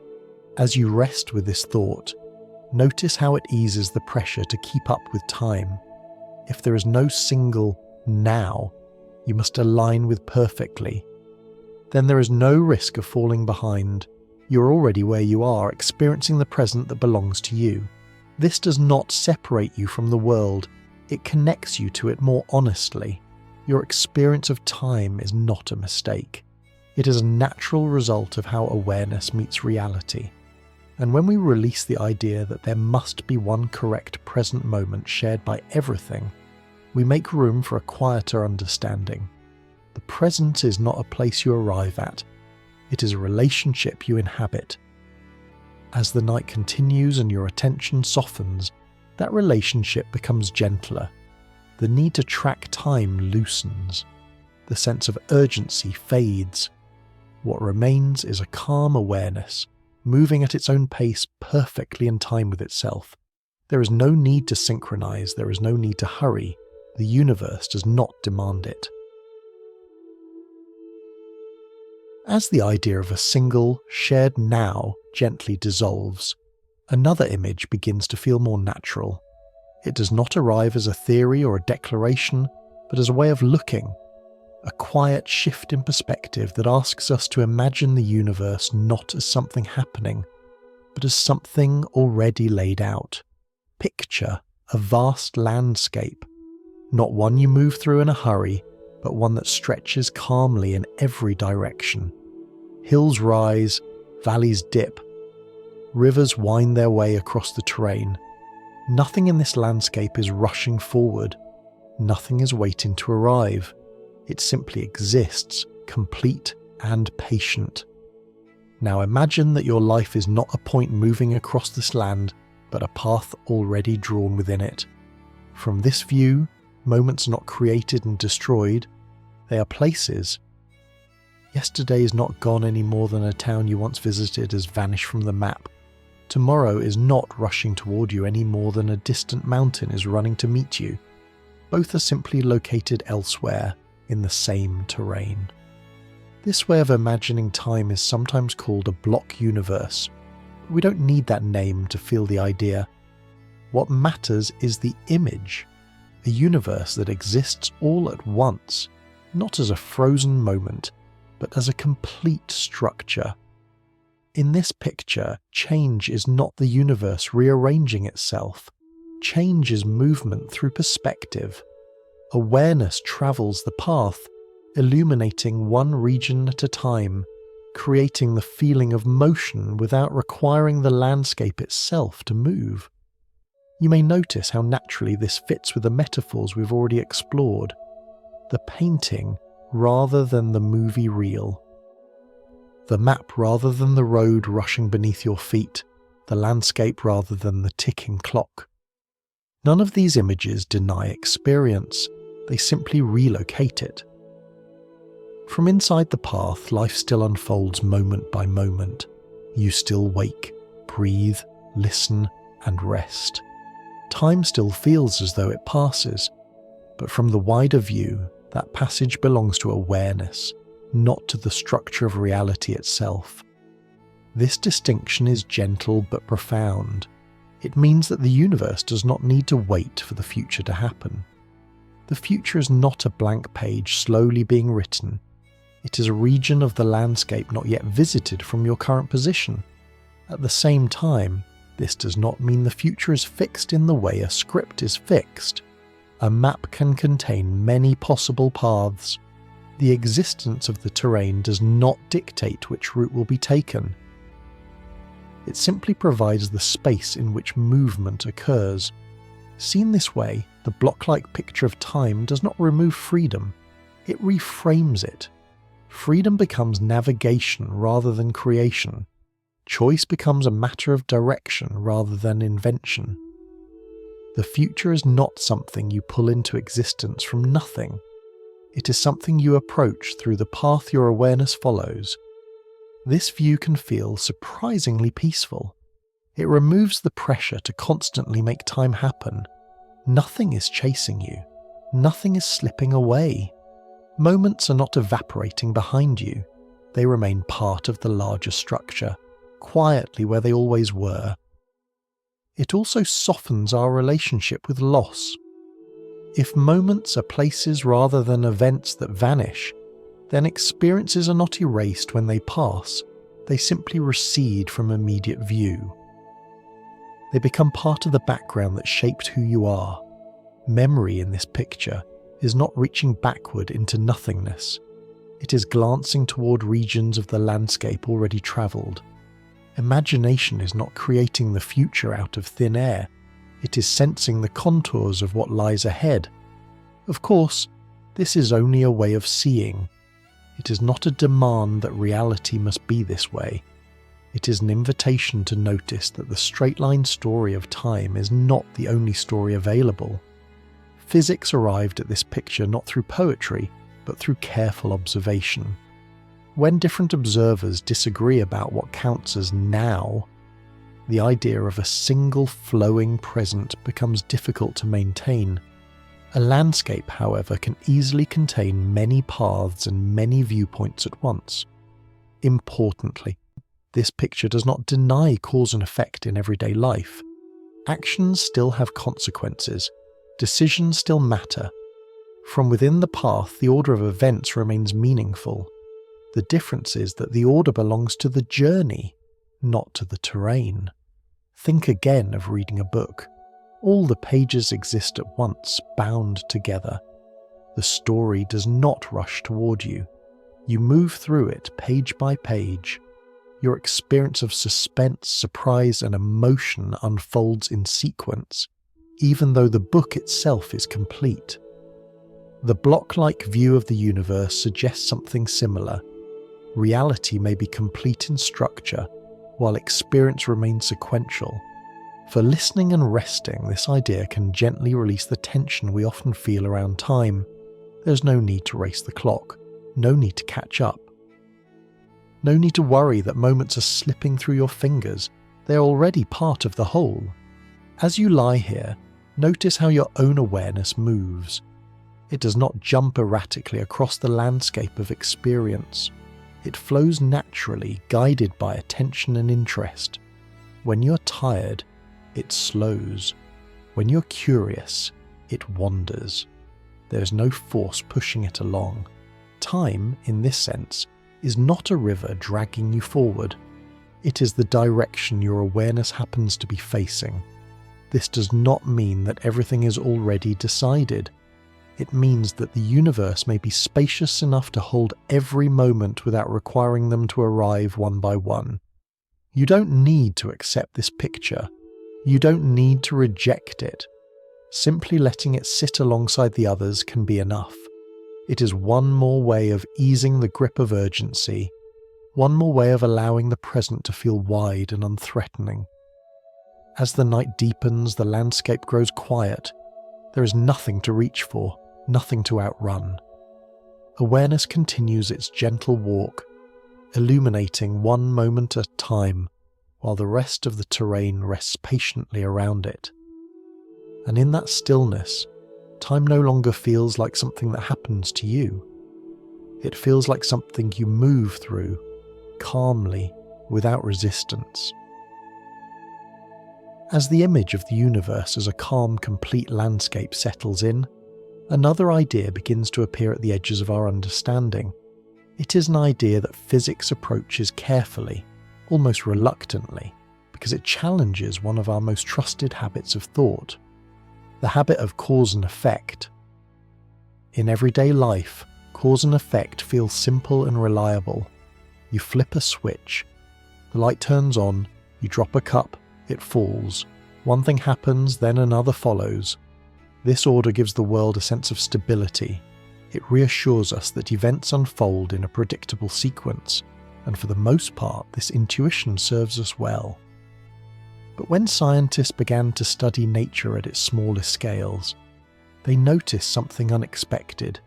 As you rest with this thought, notice how it eases the pressure to keep up with time. If there is no single now you must align with perfectly, then there is no risk of falling behind. You're already where you are, experiencing the present that belongs to you. This does not separate you from the world, it connects you to it more honestly. Your experience of time is not a mistake. It is a natural result of how awareness meets reality. And when we release the idea that there must be one correct present moment shared by everything, we make room for a quieter understanding. The present is not a place you arrive at. It is a relationship you inhabit. As the night continues and your attention softens, that relationship becomes gentler. The need to track time loosens. The sense of urgency fades. What remains is a calm awareness, moving at its own pace perfectly in time with itself. There is no need to synchronize, there is no need to hurry. The universe does not demand it. As the idea of a single, shared now gently dissolves, another image begins to feel more natural. It does not arrive as a theory or a declaration, but as a way of looking, a quiet shift in perspective that asks us to imagine the universe not as something happening, but as something already laid out. Picture a vast landscape, not one you move through in a hurry, but one that stretches calmly in every direction. Hills rise, valleys dip, rivers wind their way across the terrain. Nothing in this landscape is rushing forward. Nothing is waiting to arrive. It simply exists, complete and patient. Now imagine that your life is not a point moving across this land, but a path already drawn within it. From this view, moments are not created and destroyed, they are places. Yesterday is not gone any more than a town you once visited has vanished from the map. Tomorrow is not rushing toward you any more than a distant mountain is running to meet you. Both are simply located elsewhere in the same terrain. This way of imagining time is sometimes called a block universe. We don't need that name to feel the idea. What matters is the image, a universe that exists all at once, not as a frozen moment, but as a complete structure. In this picture, change is not the universe rearranging itself. Change is movement through perspective. Awareness travels the path, illuminating one region at a time, creating the feeling of motion without requiring the landscape itself to move. You may notice how naturally this fits with the metaphors we've already explored. The painting rather than the movie reel. The map rather than the road rushing beneath your feet. The landscape rather than the ticking clock. None of these images deny experience. They simply relocate it. From inside the path, life still unfolds moment by moment. You still wake, breathe, listen, and rest. Time still feels as though it passes, but from the wider view, that passage belongs to awareness, not to the structure of reality itself. This distinction is gentle but profound. It means that the universe does not need to wait for the future to happen. The future is not a blank page slowly being written. It is a region of the landscape not yet visited from your current position. At the same time, this does not mean the future is fixed in the way a script is fixed. A map can contain many possible paths. The existence of the terrain does not dictate which route will be taken. It simply provides the space in which movement occurs. Seen this way, the block-like picture of time does not remove freedom, it reframes it. Freedom becomes navigation rather than creation. Choice becomes a matter of direction rather than invention. The future is not something you pull into existence from nothing. It is something you approach through the path your awareness follows. This view can feel surprisingly peaceful. It removes the pressure to constantly make time happen. Nothing is chasing you. Nothing is slipping away. Moments are not evaporating behind you. They remain part of the larger structure, quietly where they always were. It also softens our relationship with loss. If moments are places rather than events that vanish, then experiences are not erased when they pass, they simply recede from immediate view. They become part of the background that shaped who you are. Memory in this picture is not reaching backward into nothingness. It is glancing toward regions of the landscape already travelled. Imagination is not creating the future out of thin air. It is sensing the contours of what lies ahead. Of course, this is only a way of seeing. It is not a demand that reality must be this way. It is an invitation to notice that the straight-line story of time is not the only story available. Physics arrived at this picture not through poetry, but through careful observation. When different observers disagree about what counts as now, the idea of a single flowing present becomes difficult to maintain. A landscape, however, can easily contain many paths and many viewpoints at once. Importantly, this picture does not deny cause and effect in everyday life. Actions still have consequences. Decisions still matter. From within the path, the order of events remains meaningful. The difference is that the order belongs to the journey, not to the terrain. Think again of reading a book. All the pages exist at once, bound together. The story does not rush toward you. You move through it page by page. Your experience of suspense, surprise, and emotion unfolds in sequence, even though the book itself is complete. The block-like view of the universe suggests something similar. Reality may be complete in structure, while experience remains sequential. For listening and resting, this idea can gently release the tension we often feel around time. There's no need to race the clock, no need to catch up. No need to worry that moments are slipping through your fingers, they're already part of the whole. As you lie here, notice how your own awareness moves. It does not jump erratically across the landscape of experience. It flows naturally, guided by attention and interest. When you're tired, it slows. When you're curious, it wanders. There's no force pushing it along. Time, in this sense, is not a river dragging you forward. It is the direction your awareness happens to be facing. This does not mean that everything is already decided. It means that the universe may be spacious enough to hold every moment without requiring them to arrive one by one. You don't need to accept this picture. You don't need to reject it. Simply letting it sit alongside the others can be enough. It is one more way of easing the grip of urgency, one more way of allowing the present to feel wide and unthreatening. As the night deepens, the landscape grows quiet. There is nothing to reach for, nothing to outrun. Awareness continues its gentle walk, illuminating one moment at a time, while the rest of the terrain rests patiently around it. And in that stillness, time no longer feels like something that happens to you. It feels like something you move through, calmly, without resistance. As the image of the universe as a calm, complete landscape settles in, another idea begins to appear at the edges of our understanding. It is an idea that physics approaches carefully, almost reluctantly, because it challenges one of our most trusted habits of thought, the habit of cause and effect. In everyday life, cause and effect feel simple and reliable. You flip a switch, the light turns on, you drop a cup, it falls. One thing happens, then another follows. This order gives the world a sense of stability. It reassures us that events unfold in a predictable sequence, and for the most part, this intuition serves us well. But when scientists began to study nature at its smallest scales, they noticed something unexpected.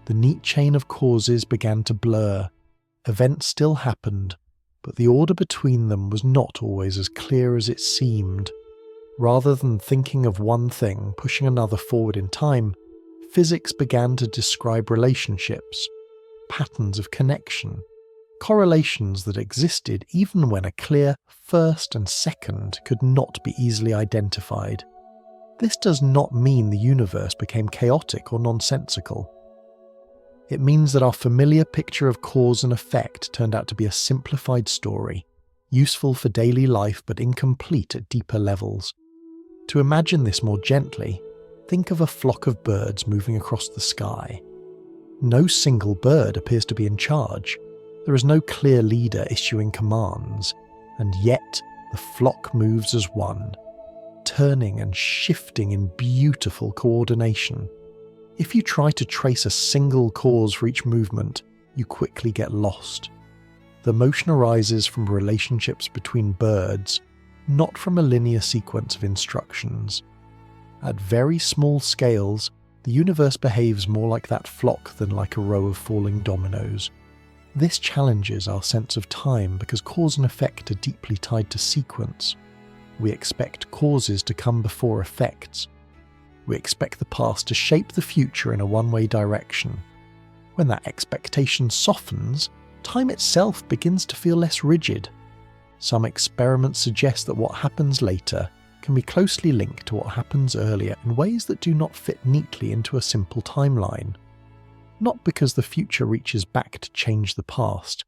The neat chain of causes began to blur. Events still happened, but the order between them was not always as clear as it seemed. Rather than thinking of one thing pushing another forward in time, physics began to describe relationships, patterns of connection, correlations that existed even when a clear first and second could not be easily identified. This does not mean the universe became chaotic or nonsensical. It means that our familiar picture of cause and effect turned out to be a simplified story, useful for daily life but incomplete at deeper levels. To imagine this more gently, think of a flock of birds moving across the sky. No single bird appears to be in charge. There is no clear leader issuing commands, and yet the flock moves as one, turning and shifting in beautiful coordination. If you try to trace a single cause for each movement, you quickly get lost. The motion arises from relationships between birds, not from a linear sequence of instructions. At very small scales, the universe behaves more like that flock than like a row of falling dominoes. This challenges our sense of time because cause and effect are deeply tied to sequence. We expect causes to come before effects. We expect the past to shape the future in a one-way direction. When that expectation softens, time itself begins to feel less rigid. Some experiments suggest that what happens later can be closely linked to what happens earlier in ways that do not fit neatly into a simple timeline. Not because the future reaches back to change the past,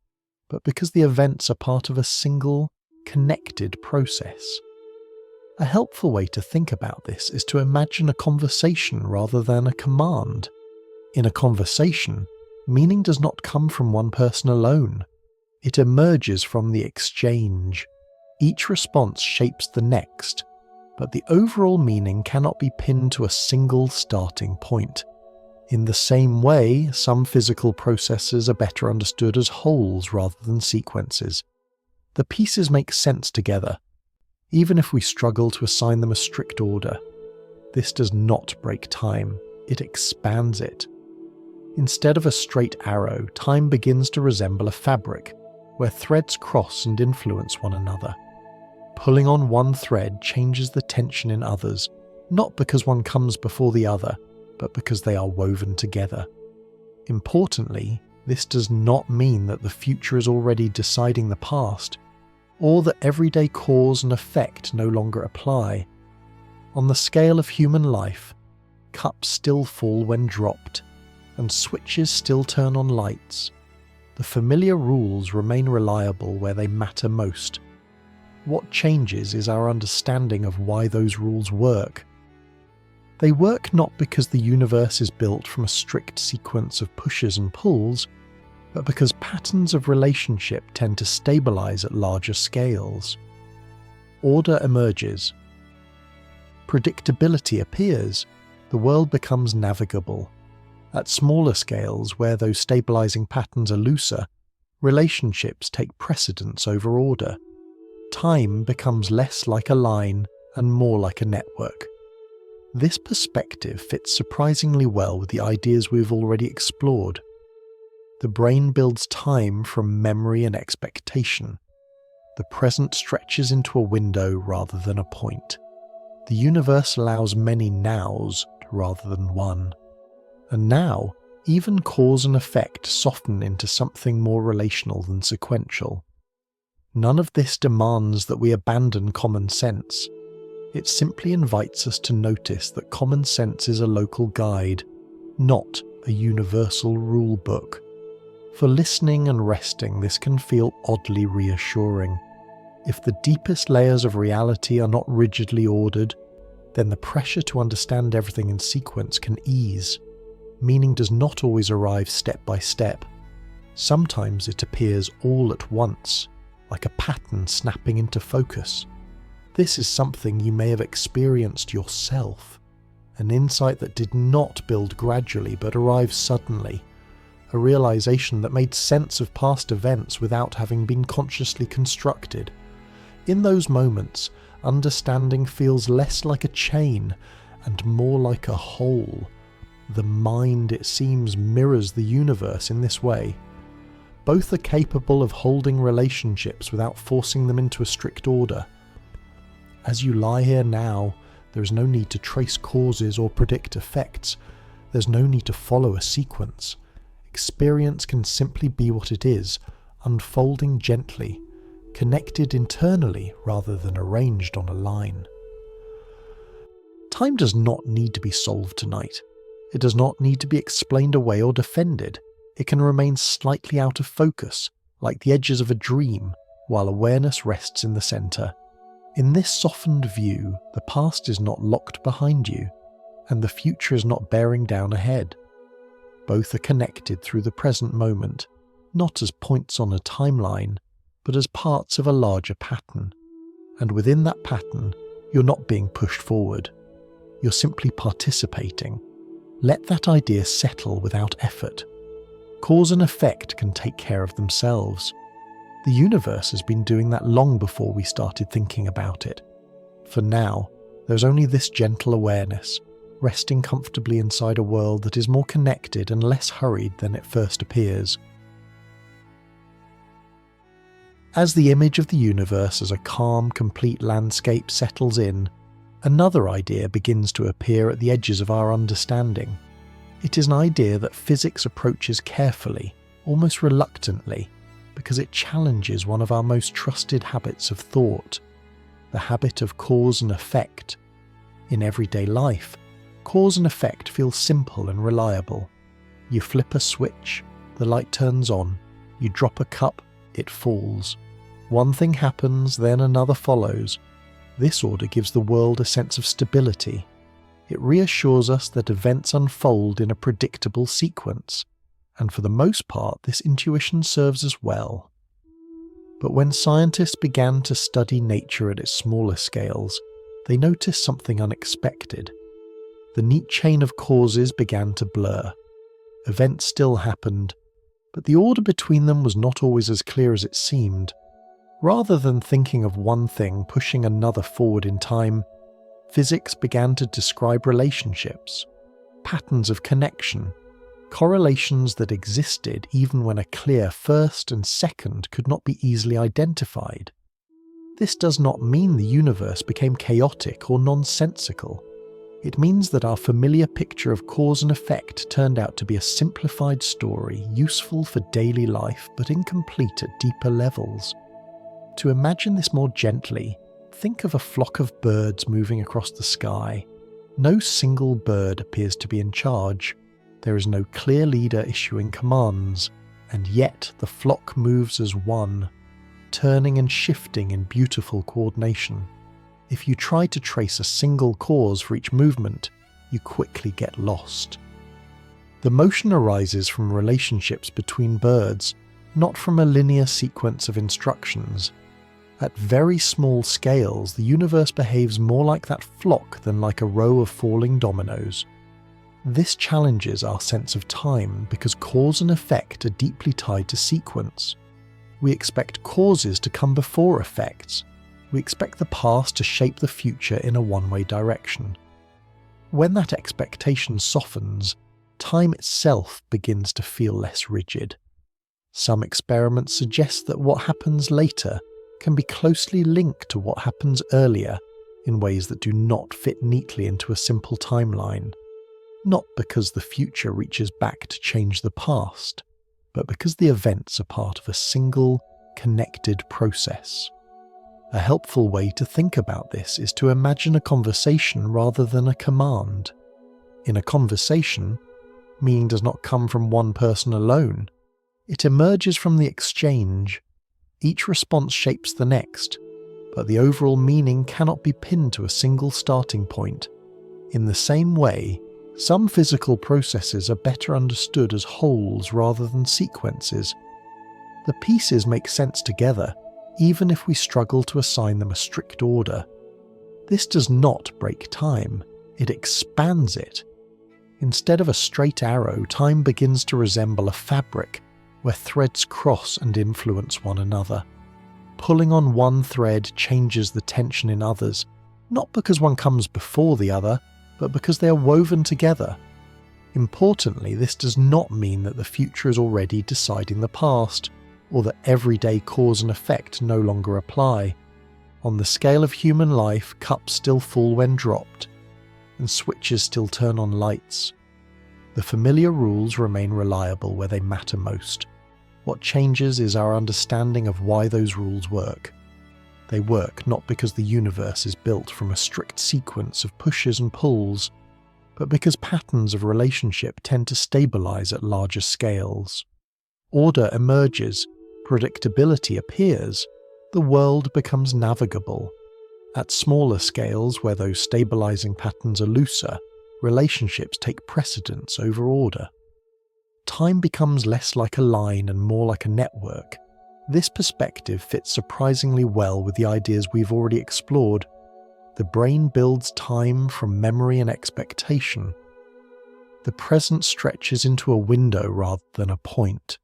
but because the events are part of a single, connected process. A helpful way to think about this is to imagine a conversation rather than a command. In a conversation, meaning does not come from one person alone. It emerges from the exchange. Each response shapes the next, but the overall meaning cannot be pinned to a single starting point. In the same way, some physical processes are better understood as wholes rather than sequences. The pieces make sense together, even if we struggle to assign them a strict order. This does not break time, it expands it. Instead of a straight arrow, time begins to resemble a fabric, where threads cross and influence one another. Pulling on one thread changes the tension in others, not because one comes before the other, but because they are woven together. Importantly, this does not mean that the future is already deciding the past, or that everyday cause and effect no longer apply. On the scale of human life, cups still fall when dropped, and switches still turn on lights. The familiar rules remain reliable where they matter most. What changes is our understanding of why those rules work. They work not because the universe is built from a strict sequence of pushes and pulls, but because patterns of relationship tend to stabilize at larger scales. Order emerges. Predictability appears. The world becomes navigable. At smaller scales, where those stabilizing patterns are looser, relationships take precedence over order. Time becomes less like a line and more like a network. This perspective fits surprisingly well with the ideas we've already explored. The brain builds time from memory and expectation. The present stretches into a window rather than a point. The universe allows many nows rather than one. And now, even cause and effect soften into something more relational than sequential. None of this demands that we abandon common sense. It simply invites us to notice that common sense is a local guide, not a universal rule book. For listening and resting, this can feel oddly reassuring. If the deepest layers of reality are not rigidly ordered, then the pressure to understand everything in sequence can ease. meaning does not always arrive step by step. Sometimes it appears all at once, like a pattern snapping into focus. This is something you may have experienced yourself, an insight that did not build gradually but arrived suddenly, a realization that made sense of past events without having been consciously constructed. In those moments, understanding feels less like a chain and more like a whole. The mind, it seems, mirrors the universe in this way. Both are capable of holding relationships without forcing them into a strict order. As you lie here now, there is no need to trace causes or predict effects. There's no need to follow a sequence. Experience can simply be what it is, unfolding gently, connected internally rather than arranged on a line. Time does not need to be solved tonight. It does not need to be explained away or defended. It can remain slightly out of focus, like the edges of a dream, while awareness rests in the centre. In this softened view, the past is not locked behind you, and the future is not bearing down ahead. Both are connected through the present moment, not as points on a timeline, but as parts of a larger pattern. And within that pattern, you're not being pushed forward. You're simply participating. Let that idea settle without effort. Cause and effect can take care of themselves. The universe has been doing that long before we started thinking about it. For now, there's only this gentle awareness, resting comfortably inside a world that is more connected and less hurried than it first appears. As the image of the universe as a calm, complete landscape settles in, another idea begins to appear at the edges of our understanding. It is an idea that physics approaches carefully, almost reluctantly, because it challenges one of our most trusted habits of thought, the habit of cause and effect. In everyday life, cause and effect feel simple and reliable. You flip a switch, the light turns on. You drop a cup, it falls. One thing happens, then another follows. This order gives the world a sense of stability. It reassures us that events unfold in a predictable sequence, and for the most part this intuition serves us well. But when scientists began to study nature at its smaller scales, they noticed something unexpected. The neat chain of causes began to blur. Events still happened, but the order between them was not always as clear as it seemed. Rather than thinking of one thing pushing another forward in time, physics began to describe relationships, patterns of connection, correlations that existed even when a clear first and second could not be easily identified. This does not mean the universe became chaotic or nonsensical. It means that our familiar picture of cause and effect turned out to be a simplified story, useful for daily life but incomplete at deeper levels. To imagine this more gently, think of a flock of birds moving across the sky. No single bird appears to be in charge. There is no clear leader issuing commands, and yet the flock moves as one, turning and shifting in beautiful coordination. If you try to trace a single cause for each movement, you quickly get lost. The motion arises from relationships between birds, not from a linear sequence of instructions. At very small scales, the universe behaves more like that flock than like a row of falling dominoes. This challenges our sense of time because cause and effect are deeply tied to sequence. We expect causes to come before effects. We expect the past to shape the future in a one-way direction. When that expectation softens, time itself begins to feel less rigid. Some experiments suggest that what happens later can be closely linked to what happens earlier in ways that do not fit neatly into a simple timeline. Not because the future reaches back to change the past, but because the events are part of a single, connected process. A helpful way to think about this is to imagine a conversation rather than a command. In a conversation, meaning does not come from one person alone. It emerges from the exchange. Each response shapes the next, but the overall meaning cannot be pinned to a single starting point. In the same way, Some physical processes are better understood as wholes rather than sequences. The pieces make sense together, even if we struggle to assign them a strict order. This does not break time, it expands it. Instead of a straight arrow, time begins to resemble a fabric where threads cross and influence one another. Pulling on one thread changes the tension in others, not because one comes before the other, but because they are woven together. Importantly, this does not mean that the future is already deciding the past, or that everyday cause and effect no longer apply. On the scale of human life, cups still fall when dropped, and switches still turn on lights. The familiar rules remain reliable where they matter most. What changes is our understanding of why those rules work. They work not because the universe is built from a strict sequence of pushes and pulls, but because patterns of relationship tend to stabilize at larger scales. Order emerges, predictability appears, the world becomes navigable. At smaller scales, where those stabilizing patterns are looser, relationships take precedence over order. Time becomes less like a line and more like a network. This perspective fits surprisingly well with the ideas we've already explored. The brain builds time from memory and expectation. The present stretches into a window rather than a point.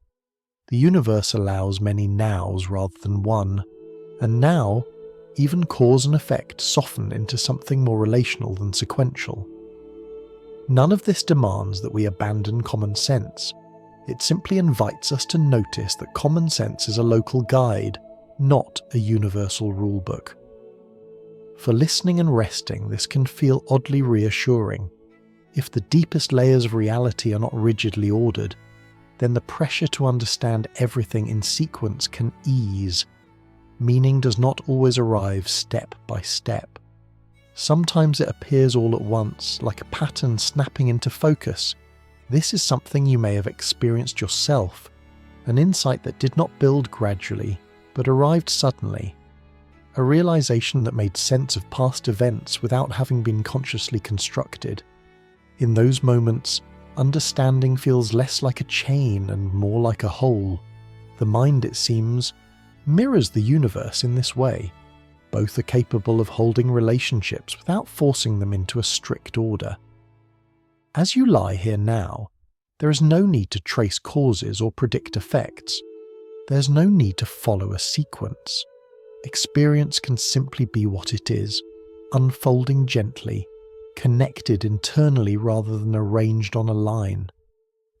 The universe allows many nows rather than one, and now, even cause and effect soften into something more relational than sequential. None of this demands that we abandon common sense. It simply invites us to notice that common sense is a local guide, not a universal rulebook. For listening and resting, this can feel oddly reassuring. If the deepest layers of reality are not rigidly ordered, then the pressure to understand everything in sequence can ease. Meaning does not always arrive step by step. Sometimes it appears all at once, like a pattern snapping into focus. This is something you may have experienced yourself, an insight that did not build gradually, but arrived suddenly. A realization that made sense of past events without having been consciously constructed. In those moments, understanding feels less like a chain and more like a whole. The mind, it seems, mirrors the universe in this way. Both are capable of holding relationships without forcing them into a strict order. As you lie here now, there is no need to trace causes or predict effects. There's no need to follow a sequence. Experience can simply be what it is, unfolding gently, connected internally rather than arranged on a line.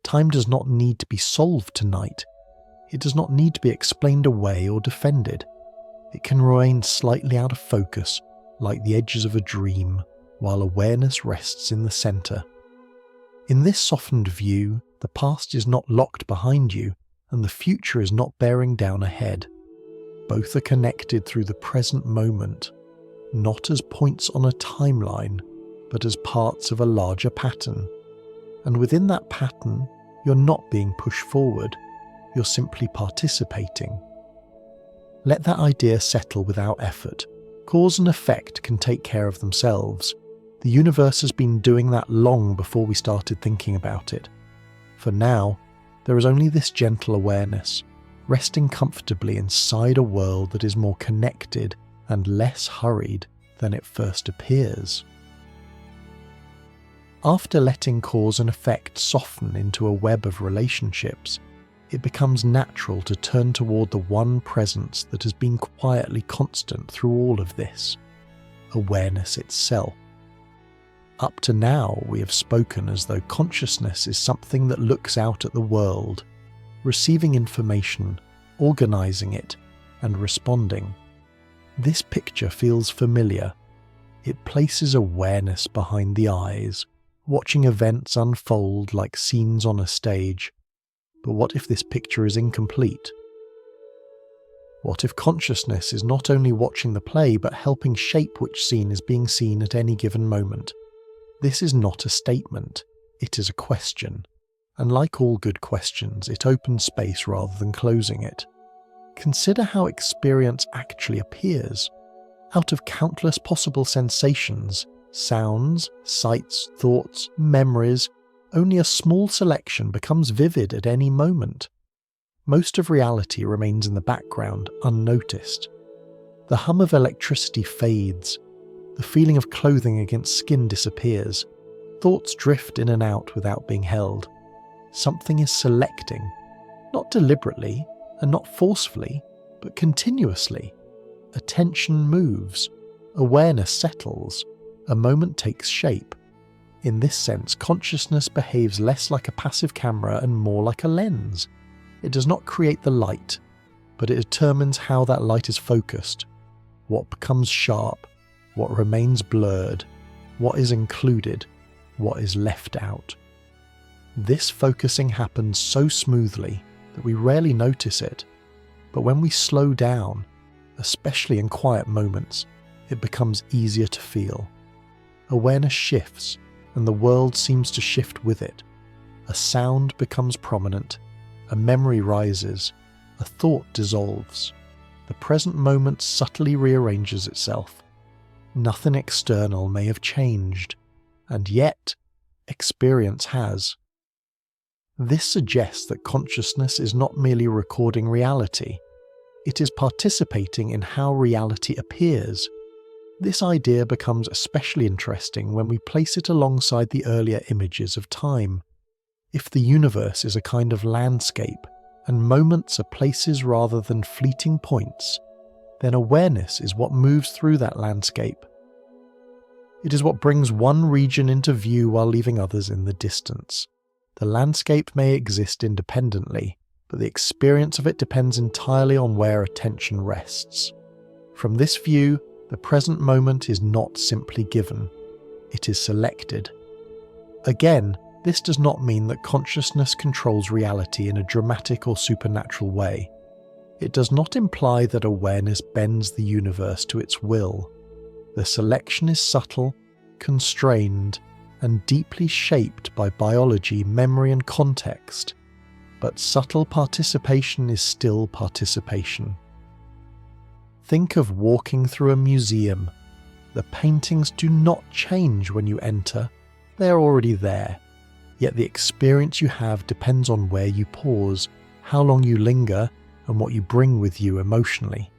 Time does not need to be solved tonight. It does not need to be explained away or defended. It can remain slightly out of focus, like the edges of a dream, while awareness rests in the center. In this softened view, the past is not locked behind you, and the future is not bearing down ahead. Both are connected through the present moment, not as points on a timeline, but as parts of a larger pattern. And within that pattern, you're not being pushed forward, you're simply participating. Let that idea settle without effort. Cause and effect can take care of themselves. The universe has been doing that long before we started thinking about it. For now, there is only this gentle awareness, resting comfortably inside a world that is more connected and less hurried than it first appears. After letting cause and effect soften into a web of relationships, it becomes natural to turn toward the one presence that has been quietly constant through all of this, awareness itself. Up to now, we have spoken as though consciousness is something that looks out at the world, receiving information, organizing it, and responding. This picture feels familiar. It places awareness behind the eyes, watching events unfold like scenes on a stage. But what if this picture is incomplete? What if consciousness is not only watching the play but helping shape which scene is being seen at any given moment? This is not a statement, it is a question. And like all good questions, it opens space rather than closing it. Consider how experience actually appears. Out of countless possible sensations, Sounds, sights, thoughts, memories, only a small selection becomes vivid at any moment. Most of reality remains in the background, unnoticed. The hum of electricity fades. The feeling of clothing against skin disappears. Thoughts drift in and out without being held. Something is selecting, not deliberately and not forcefully, but continuously. Attention moves. Awareness settles. A moment takes shape. In this sense, consciousness behaves less like a passive camera and more like a lens. It does not create the light, but it determines how that light is focused, what becomes sharp, what remains blurred, what is included, what is left out. This focusing happens so smoothly that we rarely notice it, but when we slow down, especially in quiet moments, it becomes easier to feel. Awareness shifts, and the world seems to shift with it. A sound becomes prominent, a memory rises, a thought dissolves. The present moment subtly rearranges itself. Nothing external may have changed, and yet experience has. This suggests that consciousness is not merely recording reality, it is participating in how reality appears. This idea becomes especially interesting when we place it alongside the earlier images of time. If the universe is a kind of landscape, and moments are places rather than fleeting points, then awareness is what moves through that landscape. It is what brings one region into view while leaving others in the distance. The landscape may exist independently, but the experience of it depends entirely on where attention rests. From this view, the present moment is not simply given, it is selected. Again, this does not mean that consciousness controls reality in a dramatic or supernatural way. It does not imply that awareness bends the universe to its will. The selection is subtle, constrained, and deeply shaped by biology, memory, and context. But subtle participation is still participation. Think of walking through a museum. The paintings do not change when you enter, they are already there. Yet the experience you have depends on where you pause, how long you linger, and what you bring with you emotionally.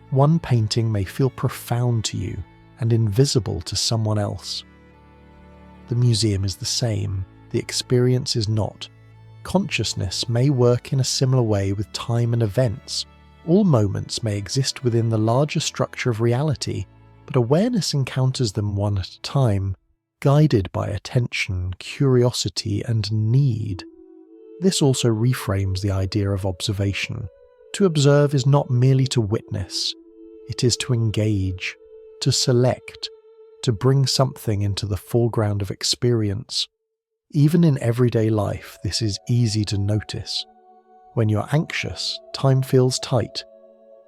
One painting may feel profound to you and invisible to someone else. The museum is the same, the experience is not. Consciousness may work in a similar way with time and events. All moments may exist within the larger structure of reality, but awareness encounters them one at a time, guided by attention, curiosity, and need. This also reframes the idea of observation. To observe is not merely to witness, it is to engage, to select, to bring something into the foreground of experience. Even in everyday life, this is easy to notice. When you're anxious, time feels tight.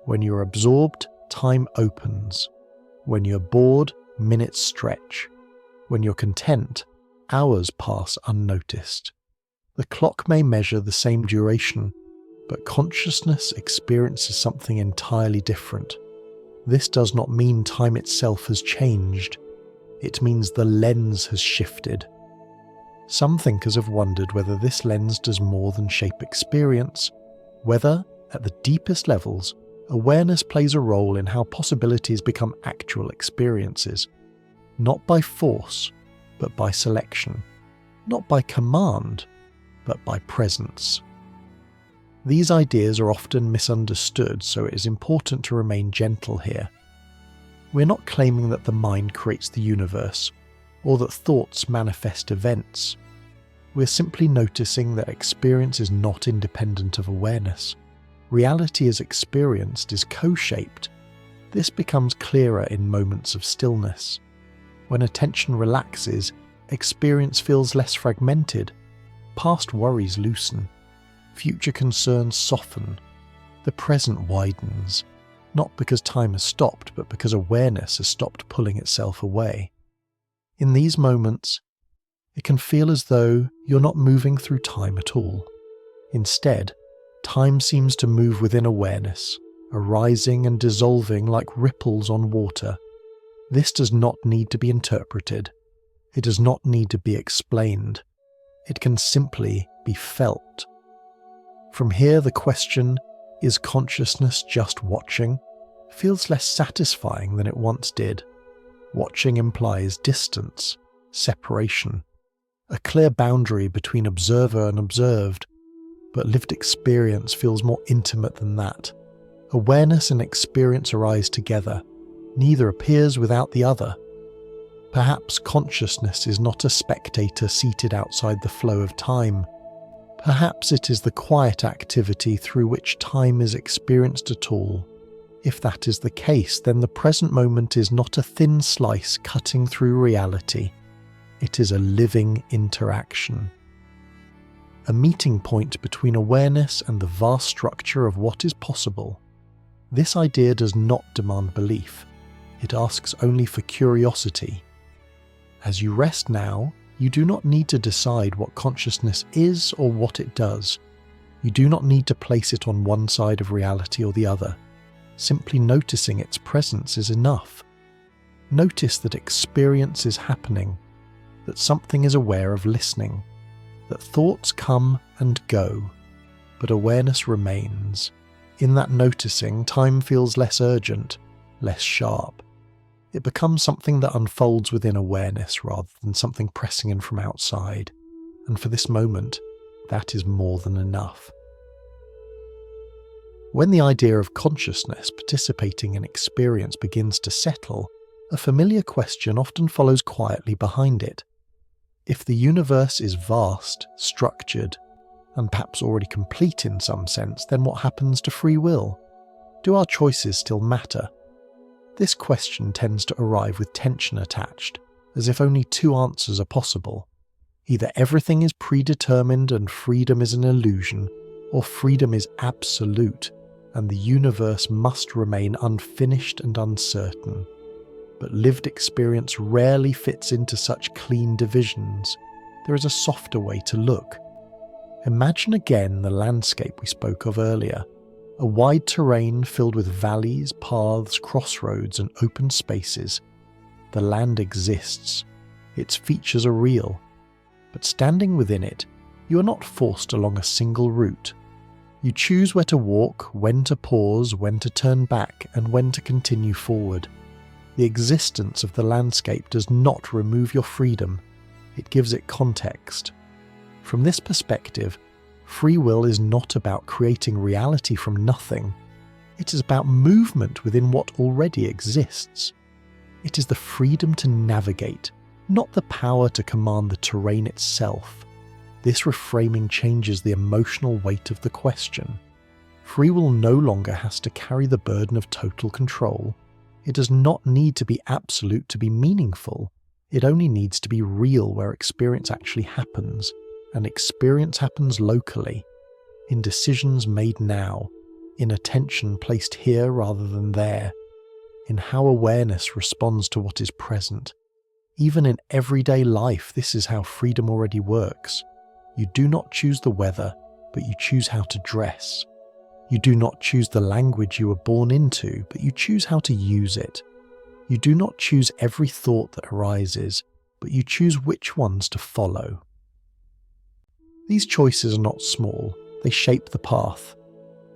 When you're absorbed, time opens. When you're bored, minutes stretch. When you're content, hours pass unnoticed. The clock may measure the same duration, but consciousness experiences something entirely different. This does not mean time itself has changed. It means the lens has shifted. Some thinkers have wondered whether this lens does more than shape experience, whether, at the deepest levels, awareness plays a role in how possibilities become actual experiences. Not by force, but by selection. Not by command, but by presence. These ideas are often misunderstood, so it is important to remain gentle here. We're not claiming that the mind creates the universe, or that thoughts manifest events. We're simply noticing that experience is not independent of awareness. Reality as experienced is co-shaped. This becomes clearer in moments of stillness. When attention relaxes, experience feels less fragmented. Past worries loosen. Future concerns soften. The present widens, not because time has stopped, but because awareness has stopped pulling itself away. In these moments, it can feel as though you're not moving through time at all. Instead, time seems to move within awareness, arising and dissolving like ripples on water. This does not need to be interpreted. It does not need to be explained. It can simply be felt. From here, the question, is consciousness just watching, feels less satisfying than it once did. Watching implies distance, separation, a clear boundary between observer and observed, but lived experience feels more intimate than that. Awareness and experience arise together. Neither appears without the other. Perhaps consciousness is not a spectator seated outside the flow of time. Perhaps it is the quiet activity through which time is experienced at all. If that is the case, then the present moment is not a thin slice cutting through reality. It is a living interaction. A meeting point between awareness and the vast structure of what is possible. This idea does not demand belief. It asks only for curiosity. As you rest now, you do not need to decide what consciousness is or what it does. You do not need to place it on one side of reality or the other. Simply noticing its presence is enough. Notice that experience is happening, that something is aware of listening, that thoughts come and go, but awareness remains. In that noticing, time feels less urgent, less sharp. It becomes something that unfolds within awareness rather than something pressing in from outside. And for this moment, that is more than enough. When the idea of consciousness participating in experience begins to settle, a familiar question often follows quietly behind it. If the universe is vast, structured, and perhaps already complete in some sense, then what happens to free will? Do our choices still matter? This question tends to arrive with tension attached, as if only two answers are possible. Either everything is predetermined and freedom is an illusion, or freedom is absolute, and the universe must remain unfinished and uncertain. But lived experience rarely fits into such clean divisions. There is a softer way to look. Imagine again the landscape we spoke of earlier. A wide terrain filled with valleys, paths, crossroads, and open spaces. The land exists. Its features are real. But standing within it, you are not forced along a single route. You choose where to walk, when to pause, when to turn back, and when to continue forward. The existence of the landscape does not remove your freedom. It gives it context. From this perspective, free will is not about creating reality from nothing. It is about movement within what already exists. It is the freedom to navigate, not the power to command the terrain itself. This reframing changes the emotional weight of the question. Free will no longer has to carry the burden of total control. It does not need to be absolute to be meaningful. It only needs to be real where experience actually happens. And experience happens locally, in decisions made now, in attention placed here rather than there, in how awareness responds to what is present. Even in everyday life, this is how freedom already works. You do not choose the weather, but you choose how to dress. You do not choose the language you were born into, but you choose how to use it. You do not choose every thought that arises, but you choose which ones to follow. These choices are not small, they shape the path.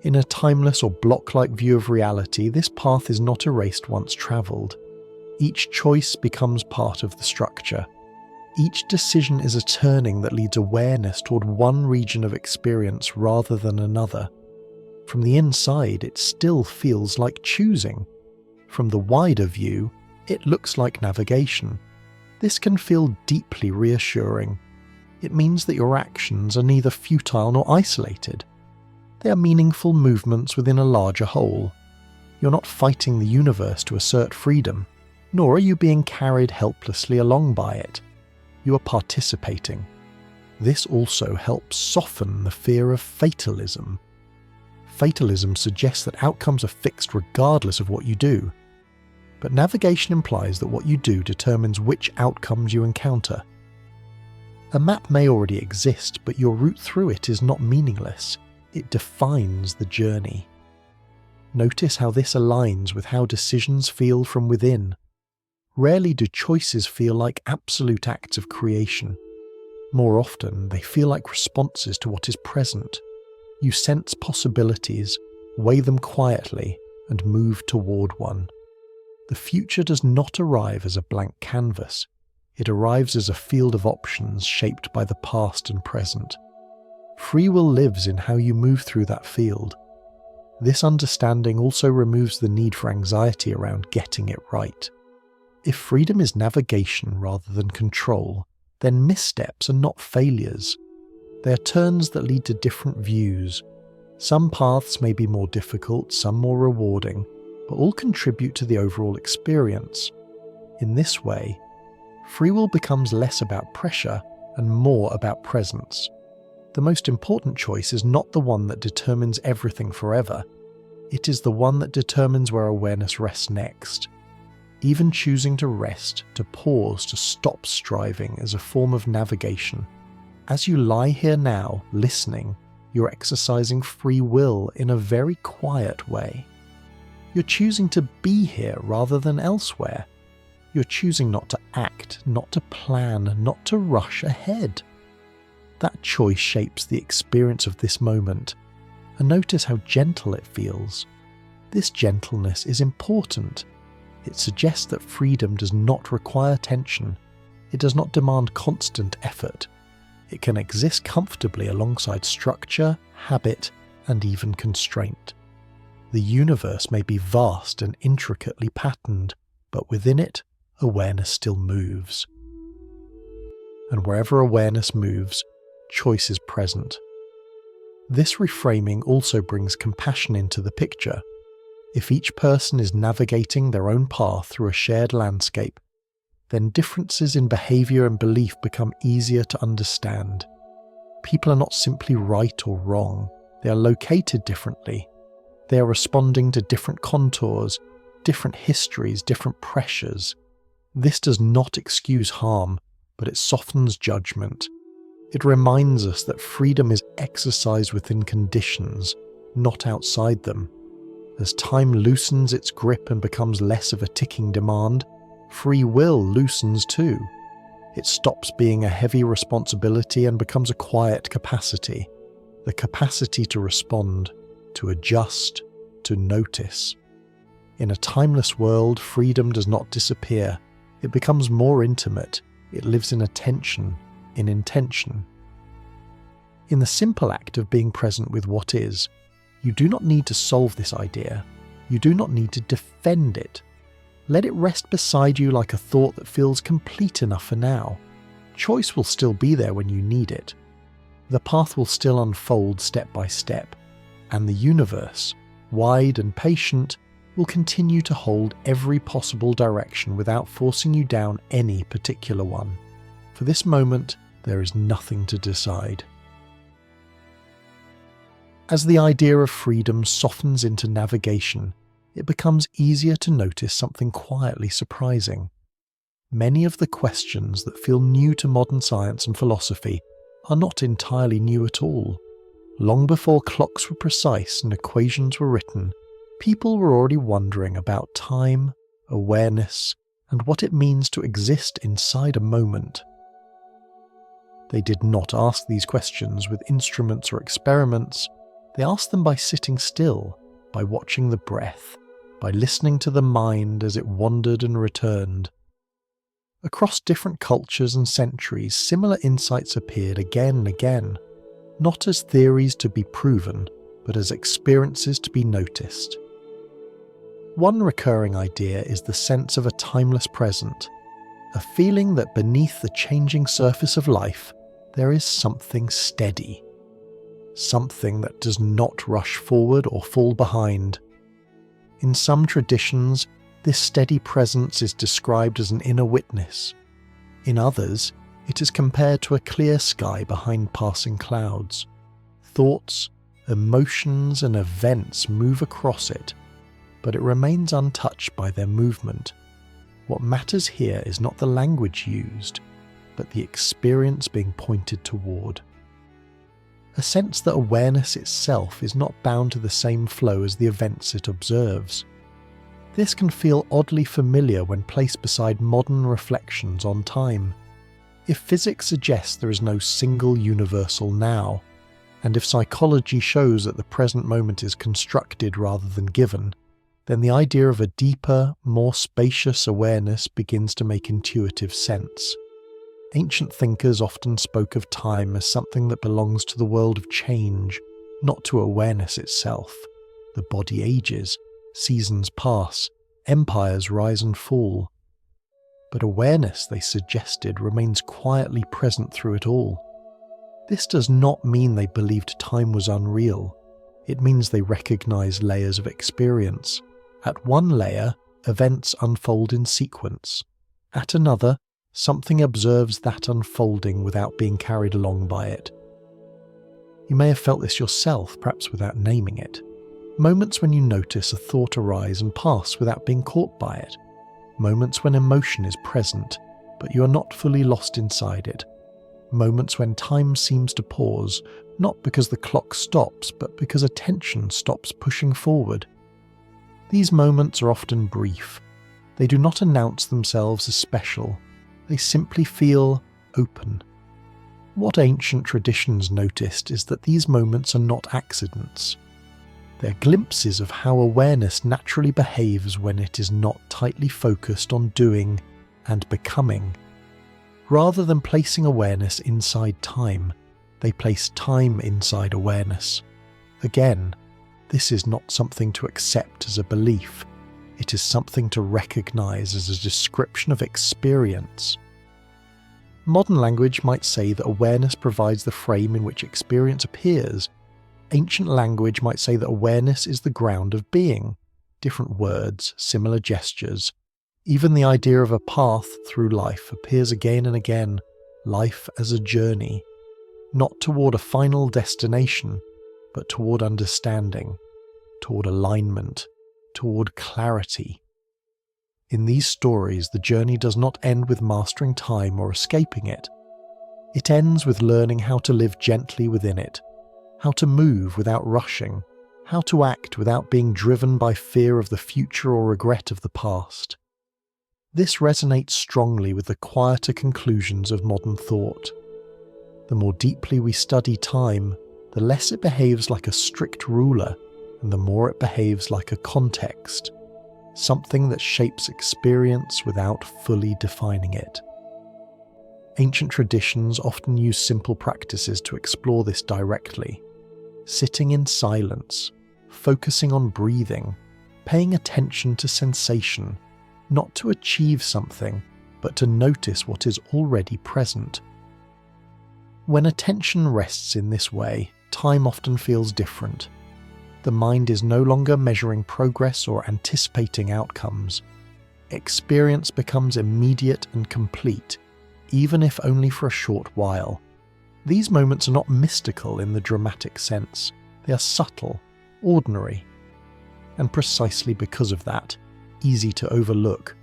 In a timeless or block-like view of reality, this path is not erased once travelled. Each choice becomes part of the structure. Each decision is a turning that leads awareness toward one region of experience rather than another. From the inside, it still feels like choosing. From the wider view, it looks like navigation. This can feel deeply reassuring. It means that your actions are neither futile nor isolated. They are meaningful movements within a larger whole. You're not fighting the universe to assert freedom, nor are you being carried helplessly along by it. You are participating. This also helps soften the fear of fatalism. Fatalism suggests that outcomes are fixed regardless of what you do. But navigation implies that what you do determines which outcomes you encounter. A map may already exist, but your route through it is not meaningless. It defines the journey. Notice how this aligns with how decisions feel from within. Rarely do choices feel like absolute acts of creation. More often, they feel like responses to what is present. You sense possibilities, weigh them quietly, and move toward one. The future does not arrive as a blank canvas. It arrives as a field of options shaped by the past and present. Free will lives in how you move through that field. This understanding also removes the need for anxiety around getting it right. If freedom is navigation rather than control, then missteps are not failures. They are turns that lead to different views. Some paths may be more difficult, some more rewarding, but all contribute to the overall experience. In this way, free will becomes less about pressure and more about presence. The most important choice is not the one that determines everything forever. It is the one that determines where awareness rests next. Even choosing to rest, to pause, to stop striving is a form of navigation. As you lie here now, listening, you're exercising free will in a very quiet way. You're choosing to be here rather than elsewhere. You're choosing not to act, not to plan, not to rush ahead. That choice shapes the experience of this moment, and notice how gentle it feels. This gentleness is important. It suggests that freedom does not require tension. It does not demand constant effort. It can exist comfortably alongside structure, habit, and even constraint. The universe may be vast and intricately patterned, but within it, awareness still moves. And wherever awareness moves, choice is present. This reframing also brings compassion into the picture. If each person is navigating their own path through a shared landscape, then differences in behaviour and belief become easier to understand. People are not simply right or wrong, they are located differently. They are responding to different contours, different histories, different pressures. This does not excuse harm, but it softens judgment. It reminds us that freedom is exercised within conditions, not outside them. As time loosens its grip and becomes less of a ticking demand, free will loosens too. It stops being a heavy responsibility and becomes a quiet capacity. The capacity to respond, to adjust, to notice. In a timeless world, freedom does not disappear. It becomes more intimate. It lives in attention, in intention. In the simple act of being present with what is, you do not need to solve this idea. You do not need to defend it. Let it rest beside you like a thought that feels complete enough for now. Choice will still be there when you need it. The path will still unfold step by step, and the universe, wide and patient, will continue to hold every possible direction without forcing you down any particular one. For this moment, there is nothing to decide. As the idea of freedom softens into navigation, it becomes easier to notice something quietly surprising. Many of the questions that feel new to modern science and philosophy are not entirely new at all. Long before clocks were precise and equations were written, people were already wondering about time, awareness, and what it means to exist inside a moment. They did not ask these questions with instruments or experiments. They asked them by sitting still, by watching the breath, by listening to the mind as it wandered and returned. Across different cultures and centuries, similar insights appeared again and again, not as theories to be proven, but as experiences to be noticed. One recurring idea is the sense of a timeless present, a feeling that beneath the changing surface of life, there is something steady. Something that does not rush forward or fall behind. In some traditions, this steady presence is described as an inner witness. In others, it is compared to a clear sky behind passing clouds. Thoughts, emotions, and events move across it, but it remains untouched by their movement. What matters here is not the language used, but the experience being pointed toward. A sense that awareness itself is not bound to the same flow as the events it observes. This can feel oddly familiar when placed beside modern reflections on time. If physics suggests there is no single universal now, and if psychology shows that the present moment is constructed rather than given, then the idea of a deeper, more spacious awareness begins to make intuitive sense. Ancient thinkers often spoke of time as something that belongs to the world of change, not to awareness itself. The body ages, seasons pass, empires rise and fall. But awareness, they suggested, remains quietly present through it all. This does not mean they believed time was unreal. It means they recognize layers of experience. At one layer, events unfold in sequence. At another, something observes that unfolding without being carried along by it. You may have felt this yourself, perhaps without naming it. Moments when you notice a thought arise and pass without being caught by it. Moments when emotion is present, but you are not fully lost inside it. Moments when time seems to pause, not because the clock stops, but because attention stops pushing forward. These moments are often brief. They do not announce themselves as special. They simply feel open. What ancient traditions noticed is that these moments are not accidents. They're glimpses of how awareness naturally behaves when it is not tightly focused on doing and becoming. Rather than placing awareness inside time, they place time inside awareness. Again, this is not something to accept as a belief. It is something to recognize as a description of experience. Modern language might say that awareness provides the frame in which experience appears. Ancient language might say that awareness is the ground of being. Different words, similar gestures. Even the idea of a path through life appears again and again, life as a journey, not toward a final destination, but toward understanding, toward alignment, toward clarity. In these stories, the journey does not end with mastering time or escaping it. It ends with learning how to live gently within it, how to move without rushing, how to act without being driven by fear of the future or regret of the past. This resonates strongly with the quieter conclusions of modern thought. The more deeply we study time, the less it behaves like a strict ruler, and the more it behaves like a context, something that shapes experience without fully defining it. Ancient traditions often use simple practices to explore this directly. Sitting in silence, focusing on breathing, paying attention to sensation, not to achieve something, but to notice what is already present. When attention rests in this way, time often feels different. The mind is no longer measuring progress or anticipating outcomes. Experience becomes immediate and complete, even if only for a short while. These moments are not mystical in the dramatic sense. They are subtle, ordinary, and precisely because of that, easy to overlook.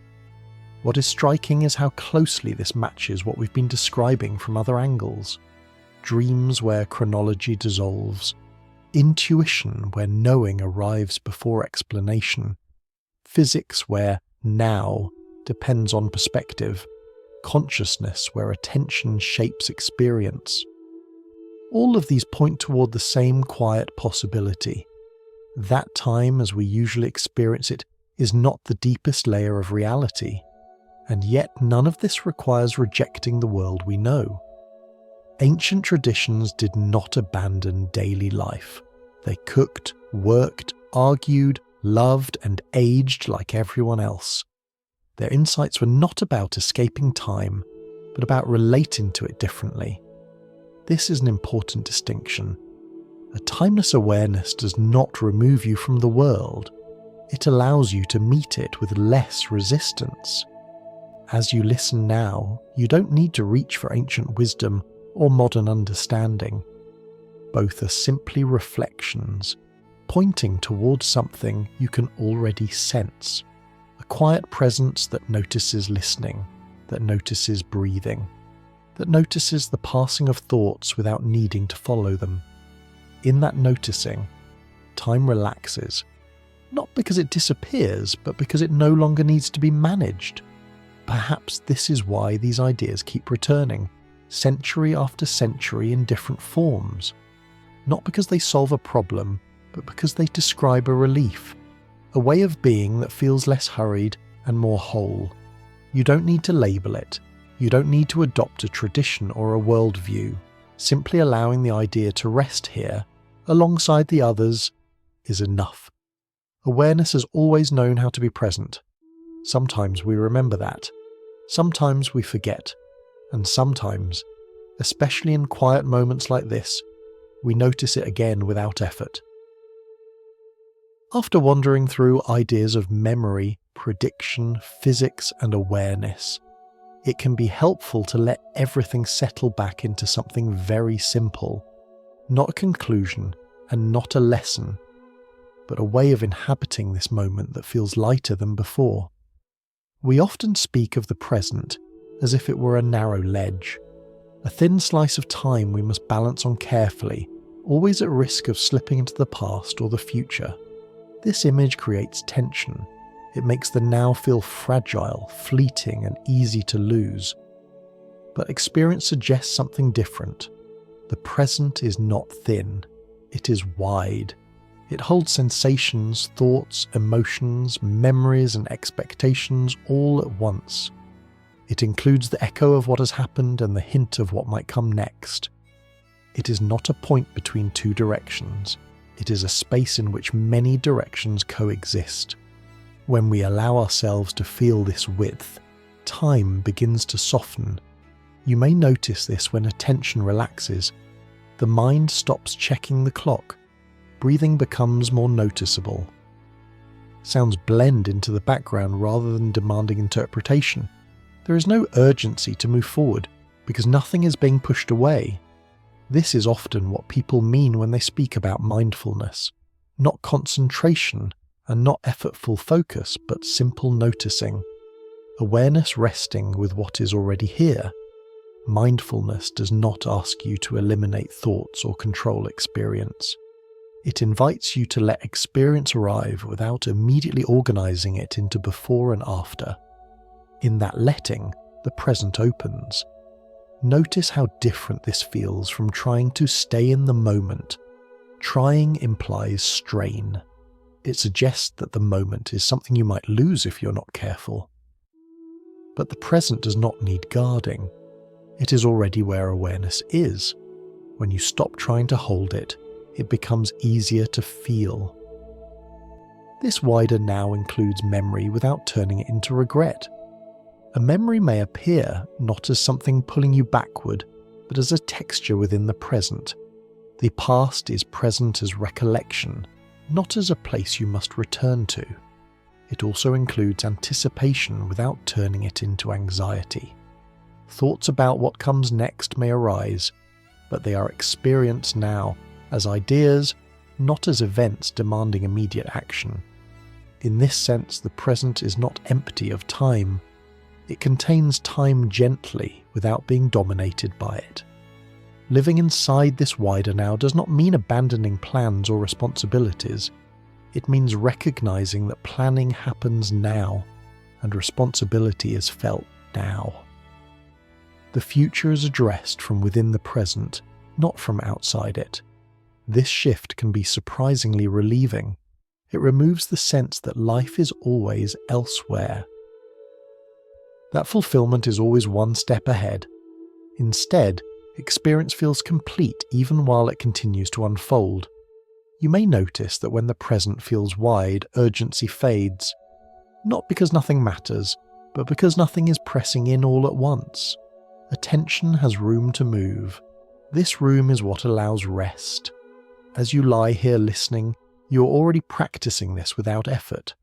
What is striking is how closely this matches what we've been describing from other angles. Dreams where chronology dissolves, intuition where knowing arrives before explanation, physics where now depends on perspective, consciousness where attention shapes experience. All of these point toward the same quiet possibility. That time as we usually experience it is not the deepest layer of reality, and yet none of this requires rejecting the world we know. Ancient traditions did not abandon daily life. They cooked, worked, argued, loved, and aged like everyone else. Their insights were not about escaping time, but about relating to it differently. This is an important distinction. A timeless awareness does not remove you from the world. It allows you to meet it with less resistance. As you listen now, you don't need to reach for ancient wisdom or modern understanding. Both are simply reflections, pointing towards something you can already sense. A quiet presence that notices listening, that notices breathing, that notices the passing of thoughts without needing to follow them. In that noticing, time relaxes. Not because it disappears, but because it no longer needs to be managed. Perhaps this is why these ideas keep returning, century after century in different forms. Not because they solve a problem, but because they describe a relief, a way of being that feels less hurried and more whole. You don't need to label it. You don't need to adopt a tradition or a worldview. Simply allowing the idea to rest here, alongside the others, is enough. Awareness has always known how to be present. Sometimes we remember that. Sometimes we forget. And sometimes, especially in quiet moments like this, we notice it again without effort. After wandering through ideas of memory, prediction, physics, and awareness, it can be helpful to let everything settle back into something very simple. Not a conclusion and not a lesson, but a way of inhabiting this moment that feels lighter than before. We often speak of the present as if it were a narrow ledge, a thin slice of time we must balance on carefully, always at risk of slipping into the past or the future. This image creates tension. It makes the now feel fragile, fleeting, and easy to lose. But experience suggests something different. The present is not thin. It is wide. It holds sensations, thoughts, emotions, memories, and expectations all at once. It includes the echo of what has happened and the hint of what might come next. It is not a point between two directions. It is a space in which many directions coexist. When we allow ourselves to feel this width, time begins to soften. You may notice this when attention relaxes. The mind stops checking the clock. Breathing becomes more noticeable. Sounds blend into the background rather than demanding interpretation. There is no urgency to move forward because nothing is being pushed away. This is often what people mean when they speak about mindfulness. Not concentration and not effortful focus, but simple noticing. Awareness resting with what is already here. Mindfulness does not ask you to eliminate thoughts or control experience. It invites you to let experience arrive without immediately organizing it into before and after. In that letting, the present opens. Notice how different this feels from trying to stay in the moment. Trying implies strain. It suggests that the moment is something you might lose if you're not careful. But the present does not need guarding. It is already where awareness is. When you stop trying to hold it, it becomes easier to feel. This wider now includes memory without turning it into regret. A memory may appear not as something pulling you backward, but as a texture within the present. The past is present as recollection, not as a place you must return to. It also includes anticipation without turning it into anxiety. Thoughts about what comes next may arise, but they are experienced now as ideas, not as events demanding immediate action. In this sense, the present is not empty of time. It contains time gently without being dominated by it. Living inside this wider now does not mean abandoning plans or responsibilities. It means recognizing that planning happens now and responsibility is felt now. The future is addressed from within the present, not from outside it. This shift can be surprisingly relieving. It removes the sense that life is always elsewhere. That fulfillment is always one step ahead. Instead, experience feels complete even while it continues to unfold. You may notice that when the present feels wide, urgency fades. Not because nothing matters, but because nothing is pressing in all at once. Attention has room to move. This room is what allows rest. As you lie here listening, you're already practicing this without effort.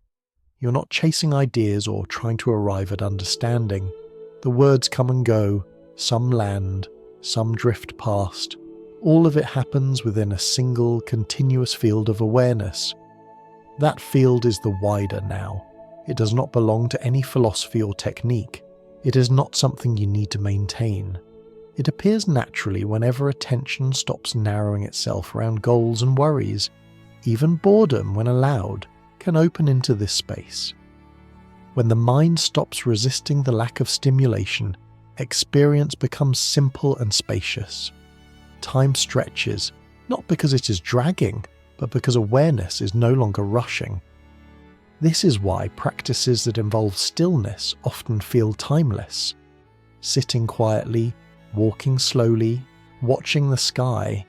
You're not chasing ideas or trying to arrive at understanding. The words come and go, some land, some drift past. All of it happens within a single, continuous field of awareness. That field is the wider now. It does not belong to any philosophy or technique. It is not something you need to maintain. It appears naturally whenever attention stops narrowing itself around goals and worries. Even boredom, when allowed, can open into this space. When the mind stops resisting the lack of stimulation, experience becomes simple and spacious. Time stretches, not because it is dragging, but because awareness is no longer rushing. This is why practices that involve stillness often feel timeless. Sitting quietly, walking slowly, watching the sky.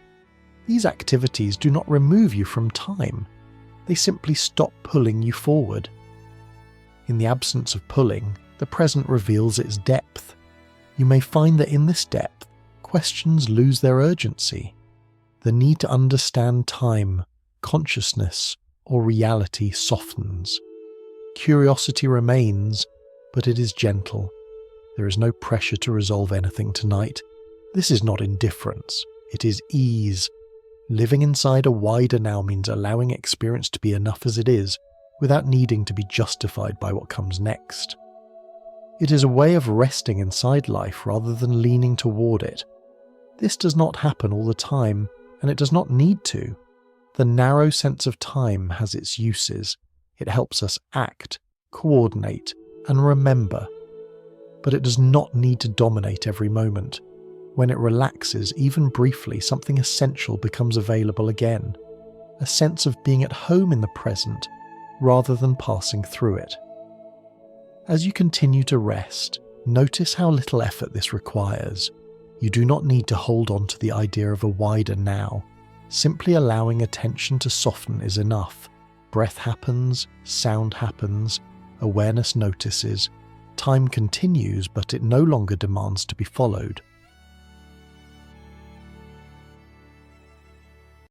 These activities do not remove you from time. They simply stop pulling you forward. In the absence of pulling, the present reveals its depth. You may find that in this depth, questions lose their urgency. The need to understand time, consciousness, or reality softens. Curiosity remains, but it is gentle. There is no pressure to resolve anything tonight. This is not indifference, it is ease. Living inside a wider now means allowing experience to be enough as it is, without needing to be justified by what comes next. It is a way of resting inside life rather than leaning toward it. This does not happen all the time, and it does not need to. The narrow sense of time has its uses. It helps us act, coordinate, and remember. But it does not need to dominate every moment. When it relaxes, even briefly, something essential becomes available again. A sense of being at home in the present, rather than passing through it. As you continue to rest, notice how little effort this requires. You do not need to hold on to the idea of a wider now. Simply allowing attention to soften is enough. Breath happens, sound happens, awareness notices. Time continues, but it no longer demands to be followed.